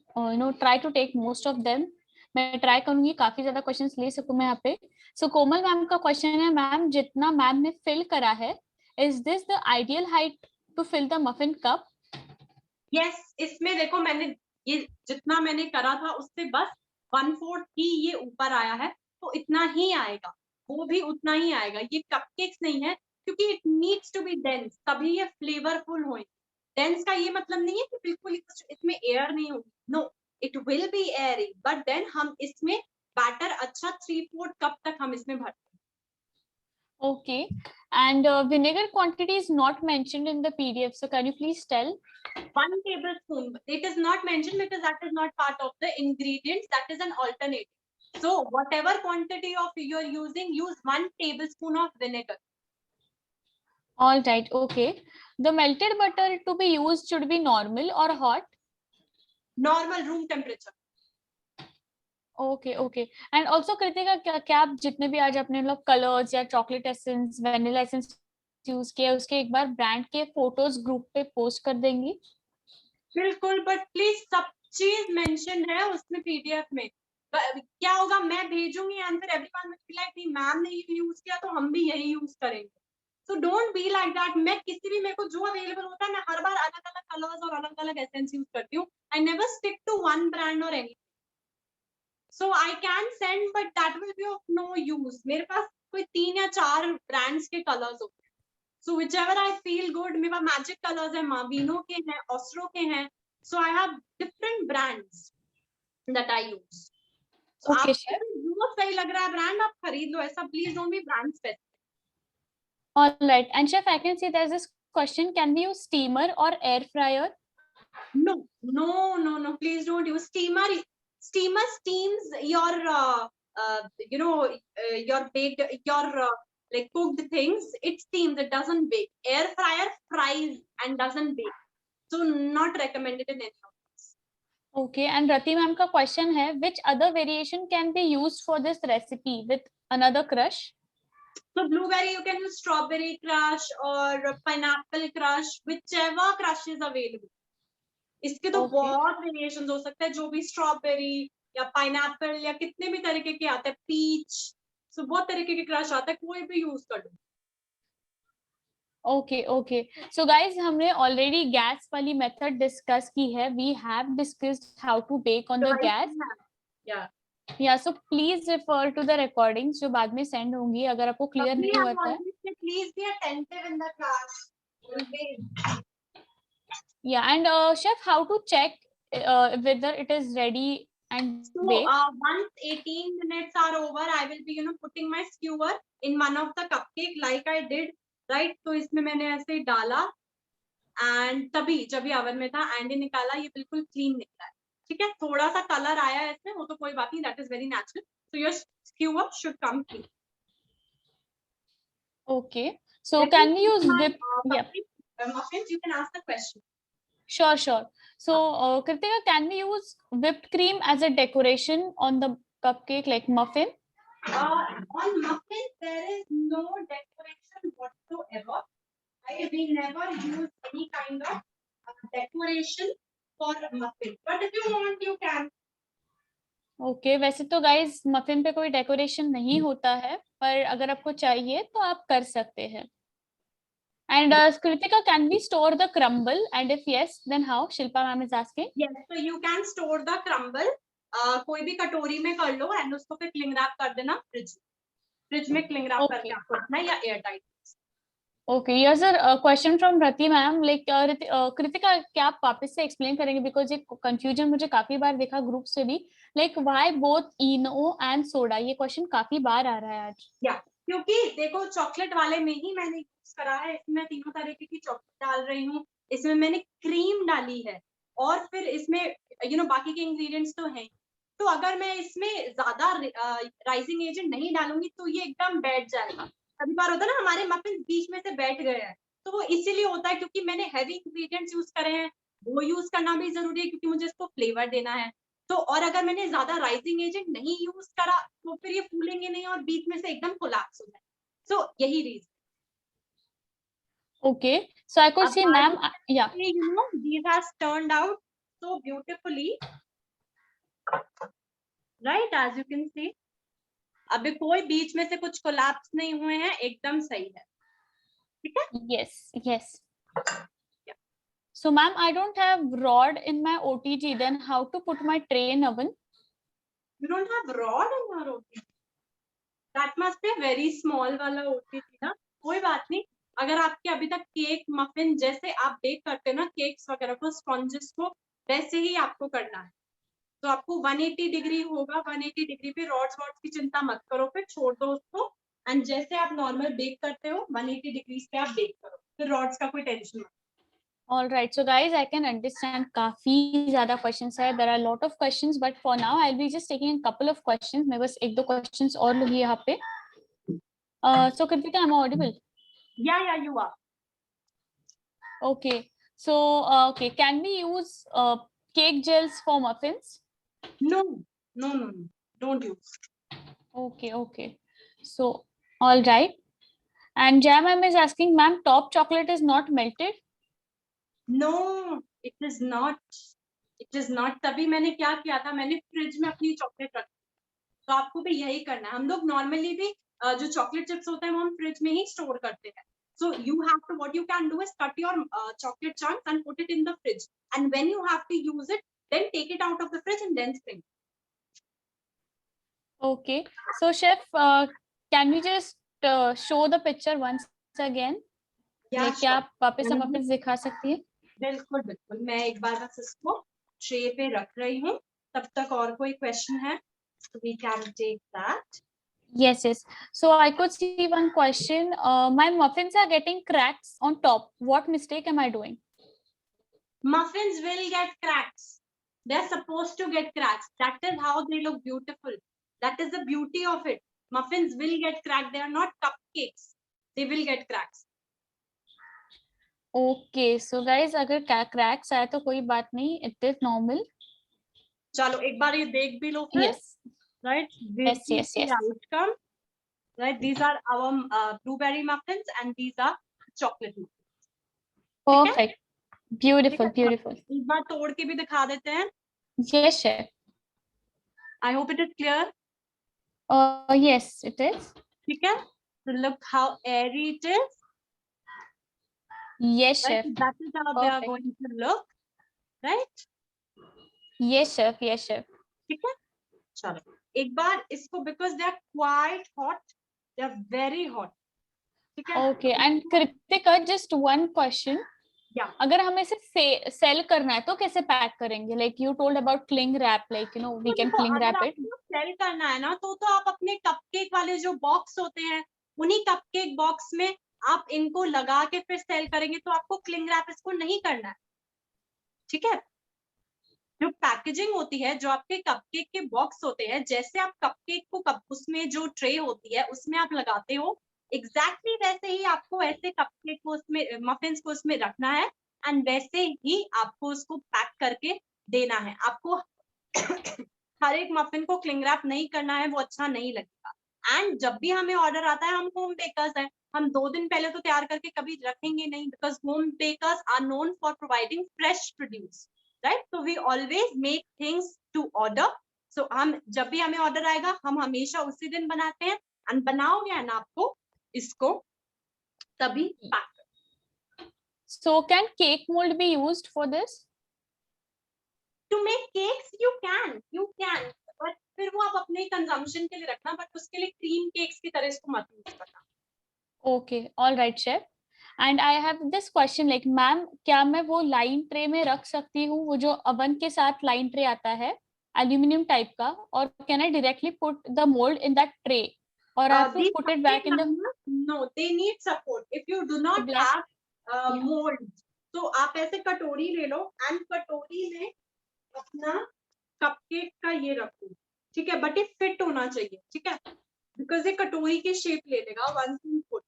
try to take most of them. मैं try करूंगी काफी ज्यादा questions ले सकूं मैं यहाँ पे. So Komal ma'am का क्वेश्चन है, मैम जितना मैम ने फिल करा है, is this the ideal height to fill the muffin cup? Yes, इसमें देखो मैंने ये जितना मैंने करा था उससे बस 1/4 ही ये ऊपर आया है, तो इतना ही आएगा, वो भी उतना ही आएगा. ये कपकेक्स नहीं है क्योंकि it needs to be dense, तभी ये फ्लेवरफुल होंगे. डेंस का ये मतलब नहीं है कि बिल्कुल इसमें एयर नहीं होगी. No, it will be airy, but then हम इसमें बैटर अच्छा 3/4 कप तक हम इसमें भरते हैं. Okay, and vinegar quantity is not mentioned in the PDF, so can you please tell? 1 tablespoon. It is not mentioned because that is not part of the ingredients. That is an alternative. So whatever quantity of you are using, use 1 tablespoon of vinegar. All right, okay. The melted butter to be used should be normal or hot? Normal room temperature. Okay okay. And also Kritika, क्या आप जितने भी आज अपने मतलब colours या chocolate essence, vanilla essence use किया, उसके एक बार ब्रांड के फोटोज ग्रुप पे पोस्ट कर देंगी? बिल्कुल, बट प्लीज सब चीज मेंशन है उसमें पीडीएफ में. क्या होगा, मैं भेजूंगी answer, everyone will be like, नहीं मैम ने ये यूज किया तो हम भी यही यूज करेंगे. So don't be like that. मैं किसी भी, मेरे को जो अवेलेबल होता है मैं हर बार अलग अलग कलर्स और अलग अलग एसेंस यूज करती हूँ. I never stick to one brand और any. So I can send, but that will be of no use. मेरे पास कोई 3 या 4 ब्रांड्स के कलर्स होते हैं. So whichever I feel good, मेरे पास मैजिक कलर्स है, माविनो के हैं, ऑस्ट्रो के हैं. So I have different brands that I use. So Okay, आपको जो सही लग रहा है ब्रांड आप खरीद लो. ऐसा please don't be brand specific. All right. And chef, I can see there's this question: can we use steamer or air fryer? No. Please don't use steamer. Steamer steams your your baked, your like cooked things. It steams, it doesn't bake. Air fryer fries and doesn't bake. So not recommended in any of this. Okay. And Rati ma'am का question है, which other variation can be used for this recipe with another crush? So blueberry, you can use strawberry crush or pineapple crush, whichever crush is available. इसके तो बहुत variations हो सकते हैं, जो भी स्ट्रॉबेरी या पाइनएप्पल या कितने भी तरीके के आते हैं, पीच. सो बहुत तरीके के क्रश आते हैं, कोई भी यूज कर लो. Okay okay. सो गाइज, हमने ऑलरेडी गैस वाली मेथड डिस्कस की है. We have discussed how to bake on the gas. या so please refer to the recordings जो बाद में सेंड होंगी, अगर आपको क्लियर नहीं हुआ है. Please be attentive in the class. Yeah, and chef, how to check whether it is ready and baked? Once 18 minutes are over, I will be putting my skewer in one of the cupcake like I did, right? तो इसमें मैंने ऐसे डाला and तभी जब ये oven में था and निकाला, ये बिल्कुल clean निकला है. ठीक है, थोड़ा सा कलर आया है इसमें, वो तो कोई बात नहीं, that is very natural. So your skewer should come clean. Okay, so can we use whipped? Yeah. Muffins, you can ask the question. Sure. So, Kritika, can we use whipped cream as a decoration on the cupcake, like muffin? On muffin, there is no decoration whatsoever. We never use any kind of decoration for muffin. But if you want, you can. Okay, वैसे तो guys muffin पे कोई decoration नहीं होता है, पर अगर आपको चाहिए तो आप कर सकते हैं. And Kritika, can we store the crumble? And if yes, then how? Shilpa ma'am is asking. Yes, so you can store the crumble. कोई भी कटोरी में कर लो and उसको फिर cling wrap कर देना फ्रिज में cling wrap करके आपको रखना है, या airtight. Okay, yes sir. A question from Rati ma'am. Like Kritika, क्या आप वापस से explain करेंगे? Because ये confusion मुझे काफी बार देखा group से भी. Like why both ENO and soda? ये question काफी बार आ रहा है आज. Yeah, क्योंकि देखो चॉकलेट वाले में ही मैंने यूज करा है. इसमें 3 तरीके की चॉकलेट डाल रही हूँ, इसमें मैंने क्रीम डाली है और फिर इसमें बाकी के इंग्रेडिएंट्स तो हैं. तो अगर मैं इसमें ज्यादा राइजिंग एजेंट नहीं डालूंगी तो ये एकदम बैठ जाएगा। कभी बार होता है ना हमारे मफिन बीच में से बैठ गए हैं, तो वो इसीलिए होता है क्योंकि मैंने हैवी इंग्रेडिएंट्स यूज करे हैं, वो यूज करना भी जरूरी है क्योंकि मुझे इसको फ्लेवर देना है। तो और अगर मैंने ज्यादा राइजिंग एजेंट नहीं यूज करा तो फिर ये फूलेंगे नहीं और बीच में से एकदम कोलैप्स हो जाए। सो यही reason. Okay, so I could see, ma'am. Yeah. You know, these has turned out so beautifully, right? As you can see, अभी कोई बीच में से कुछ कोलैप्स नहीं हुए हैं, एकदम सही है। ठीक है? Yes, yes. So, ma'am, I don't have rod in my OTG. Then how to put my tray in oven? You don't have rod in your OTG. That must be very small वाला OTG ना। कोई बात नहीं, अगर आपके अभी तक cake muffin जैसे आप बेक करते हैं ना केक्स वगैरह को, स्पॉन्जेस को, वैसे ही आपको करना है। तो आपको 180 डिग्री होगा, 180 डिग्री पे रॉड्स की चिंता मत करो, फिर छोड़ दो उसको। एंड जैसे आप नॉर्मल बेक करते हो 180 डिग्री पे आप बेक करो, फिर रॉड्स का कोई टेंशन मत। All right, so guys, I can understand काफी ज़्यादा questions है. There are a lot of questions, but for now, I'll be just taking a couple of questions. मैं बस एक दो questions और लूँगी यहाँ पे. So Kritika, am I audible? Yeah, you are. Okay, so okay, can we use cake gels for muffins? No, don't use. Okay. So all right. And Jam ma'am is asking, ma'am, top chocolate is not melted? No, it is not. It is not. तभी मैंने क्या किया था, मैंने fridge में अपनी chocolate रखी। तो आपको भी यही करना है। हम लोग नॉर्मली भी जो चॉकलेट चिप्स होते हैं वो हम फ्रिज में ही स्टोर करते हैं। So you have to, what you can do is cut your chocolate chunks and put it in the fridge. And when you have to use it, then take it out of the fridge and then spring. Okay. So chef, can we just show the picture once again? Yeah, like, क्या आप वापस हम वापस दिखा सकती है? बिल्कुल बिल्कुल, मैं एक बार बस इसको ट्रे पे रख रही हूँ, तब तक और कोई क्वेश्चन है तो we can take that. Yes. So I could see one question. My muffins are getting cracks on top. What mistake am I doing? Muffins will get cracks. They're supposed to get cracks. That is how they look beautiful. That is the beauty of it. Muffins will get cracked. They are not cupcakes. They will get cracks. Okay. So guys, अगर cracks आए तो कोई बात नहीं. It is normal. चलो एक बार ये देख भी लो फिर. Yes. Right. This is the outcome. Right. These are our blueberry muffins and these are chocolate muffins. Perfect. Beautiful. एक बार तोड़ के भी दिखा देते हैं. Yes, chef. I hope it is clear. Yes, it is. ठीक है. So look how airy it is. Yes, right? chef. That is how they are going to look. Right? Yes, chef. ठीक है. चलो एक बार इसको, because they are quite hot, they are very hot. ठीक है. Okay. And Kritika, just one question. Yeah. अगर हमें इसे सेल करना है तो कैसे पैक करेंगे? Like you told about cling wrap, like you know we can cling wrap it. Sell करना है ना तो आप अपने कपकेक वाले जो बॉक्स होते हैं उन्हीं कपकेक बॉक्स में आप इनको लगा के फिर सेल करेंगे, तो आपको क्लिंग रैप इसको नहीं करना है. ठीक है. जो पैकेजिंग होती है, जो आपके कपकेक के बॉक्स होते हैं, जैसे आप कपकेक को उसमें जो ट्रे होती है उसमें आप लगाते हो, एग्जैक्टली वैसे ही आपको ऐसे कपकेक को उसमें, मफिन्स को उसमें रखना है एंड वैसे ही आपको उसको पैक करके देना है. आपको हर एक मफिन को क्लिंग रैप नहीं करना है, वो अच्छा नहीं लगेगा. एंड जब भी हमें ऑर्डर आता है, हम होम बेकर्स हैं, हम 2 दिन पहले तो तैयार करके कभी रखेंगे नहीं, because home bakers are known for providing fresh produce. Right. So we always make things to order. So हम जब भी हमें ऑर्डर आएगा हम हमेशा उसी दिन बनाते हैं एंड बनाओगे एंड आपको इसको तभी pack. So can cake mold be used for this? To make cakes you can, but फिर वो आप अपने कंजम्पशन के लिए रखना, बट उसके लिए क्रीम केक्स की तरह इसको मत यूज करना. Okay, all right, chef. And I have this question, like, ma'am क्या मैं वो लाइन ट्रे में रख सकती हूँ, वो जो अवन के साथ लाइन ट्रे आता है एल्यूमिनियम टाइप का, और can I directly put the mould in that tray or I have to put it back in the... No, they need support. If you do not have mold, तो आप ऐसे कटोरी ले लो and कटोरी में अपना कपकेक का ये रखो, ठीक है, बट ये फिट होना चाहिए, ठीक है, बिकॉज ये कटोरी की शेप ले लेगा वंस यू पुट,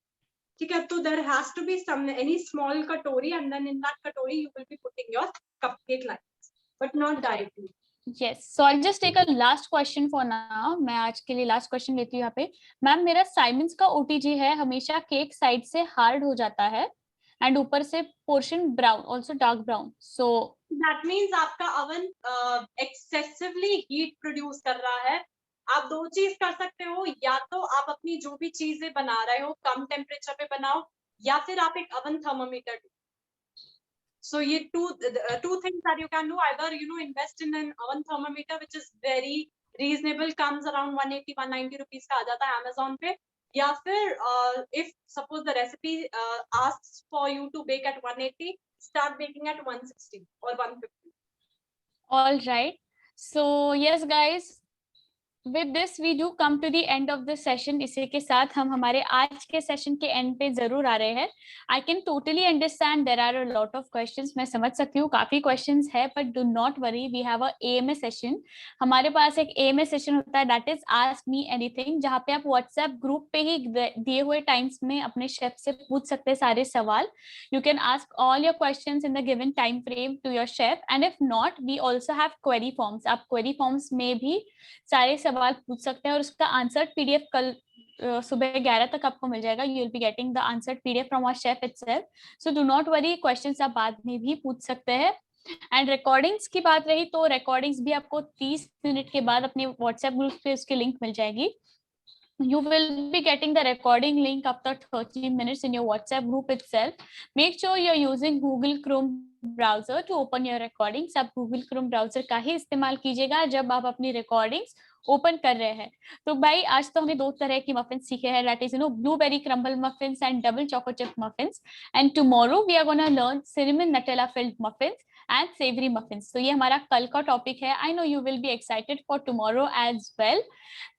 ठीक है, तो there has to be some any small katori and then in that katori you will be putting your cupcake lines, but not directly. Yes, so I'll just take a last question for now. मैं आज के लिए last question लेती हूँ यहाँ पे. Ma'am, मेरा Symonds का OTG है, हमेशा केक साइड से हार्ड हो जाता है एंड ऊपर से portion brown, also dark brown. So that means आपका अवन एक्सेसिवली हीट प्रोड्यूस कर रहा है. आप दो चीज कर सकते हो, या तो आप अपनी जो भी चीजें बना रहे हो कम टेम्परेचर पे बनाओ, या फिर आप एक अवन थर्मोमीटर. So ये two things that you can do. Either invest in an oven thermometer which is very reasonable, comes around 180-190 rupees का आ जाता है Amazon पे, या फिर if suppose the recipe asks for you to bake at 180, start baking at 160 or 150. all right, so yes guys, with this we do come to the end of the session. इसी के साथ हम हमारे आज के सेशन के and पे जरूर आ रहे हैं. I can totally understand there are a lot of questions. मैं समझ सकती हूँ काफी questions है, but do not worry, we have a AMA session. हमारे पास एक AMA session होता है, that is Ask Me Anything, जहाँ पे आप WhatsApp ग्रुप पे ही दिए हुए टाइम्स में अपने शेफ से पूछ सकते हैं सारे सवाल. You can ask all your questions in the given time frame to your chef, and if not, we also have query forms. आप query forms में भी सारे सवाल पूछ सकते हैं और उसका आंसर PDF कल सुबह 11 तक आपको मिल जाएगा. You will be getting the answer PDF from our chef itself. So do not worry, questions आप बाद में भी पूछ सकते हैं. एंड रिकॉर्डिंग्स की बात रही तो रिकॉर्डिंग्स भी आपको 30 मिनट के बाद अपने व्हाट्सएप ग्रुप पे उसकी लिंक मिल जाएगी. You will be getting the recording link after 30 minutes in your WhatsApp group itself. Make sure you're using Google Chrome browser to open your recordings. आप Google Chrome browser का ही इस्तेमाल कीजिएगा जब आप अपनी recordings ओपन कर रहे हैं. तो भाई आज तो हमने दो तरह की मफिन्स सीखे हैं, that is blueberry crumble muffins and double chocolate chip muffins, and tomorrow we are going to learn cinnamon Nutella filled muffins and savory muffins. तो ये हमारा कल का टॉपिक है. I know you will be excited for tomorrow as well.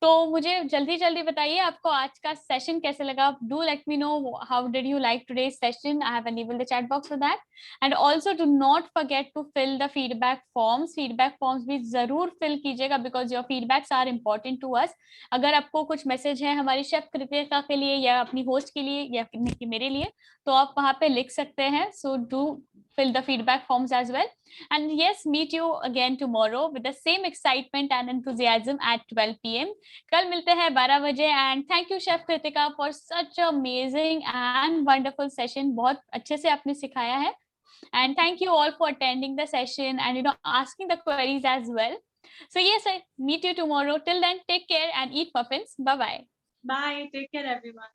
तो मुझे जल्दी जल्दी बताइए आपको आज का सेशन कैसे लगा. Do let me know how did you like today's session. I have enabled the chat box for that, and also do not forget to fill the feedback forms. feedback forms भी जरूर fill कीजिएगा because your feedbacks are important to us. अगर आपको कुछ message है हमारी chef Kritika के लिए या अपनी होस्ट के लिए या मेरे लिए, तो आप वहाँ पे लिख सकते हैं. So do fill the feedback forms as well. And yes, meet you again tomorrow with the same excitement and enthusiasm at 12 p.m. कल मिलते हैं 12 बजे. And thank you chef Kritika for such amazing and wonderful session. बहुत अच्छे से आपने सिखाया है. And thank you all for attending the session and asking the queries as well. So yes, I meet you tomorrow. Till then, take care and eat muffins. Bye bye. Bye, take care everyone.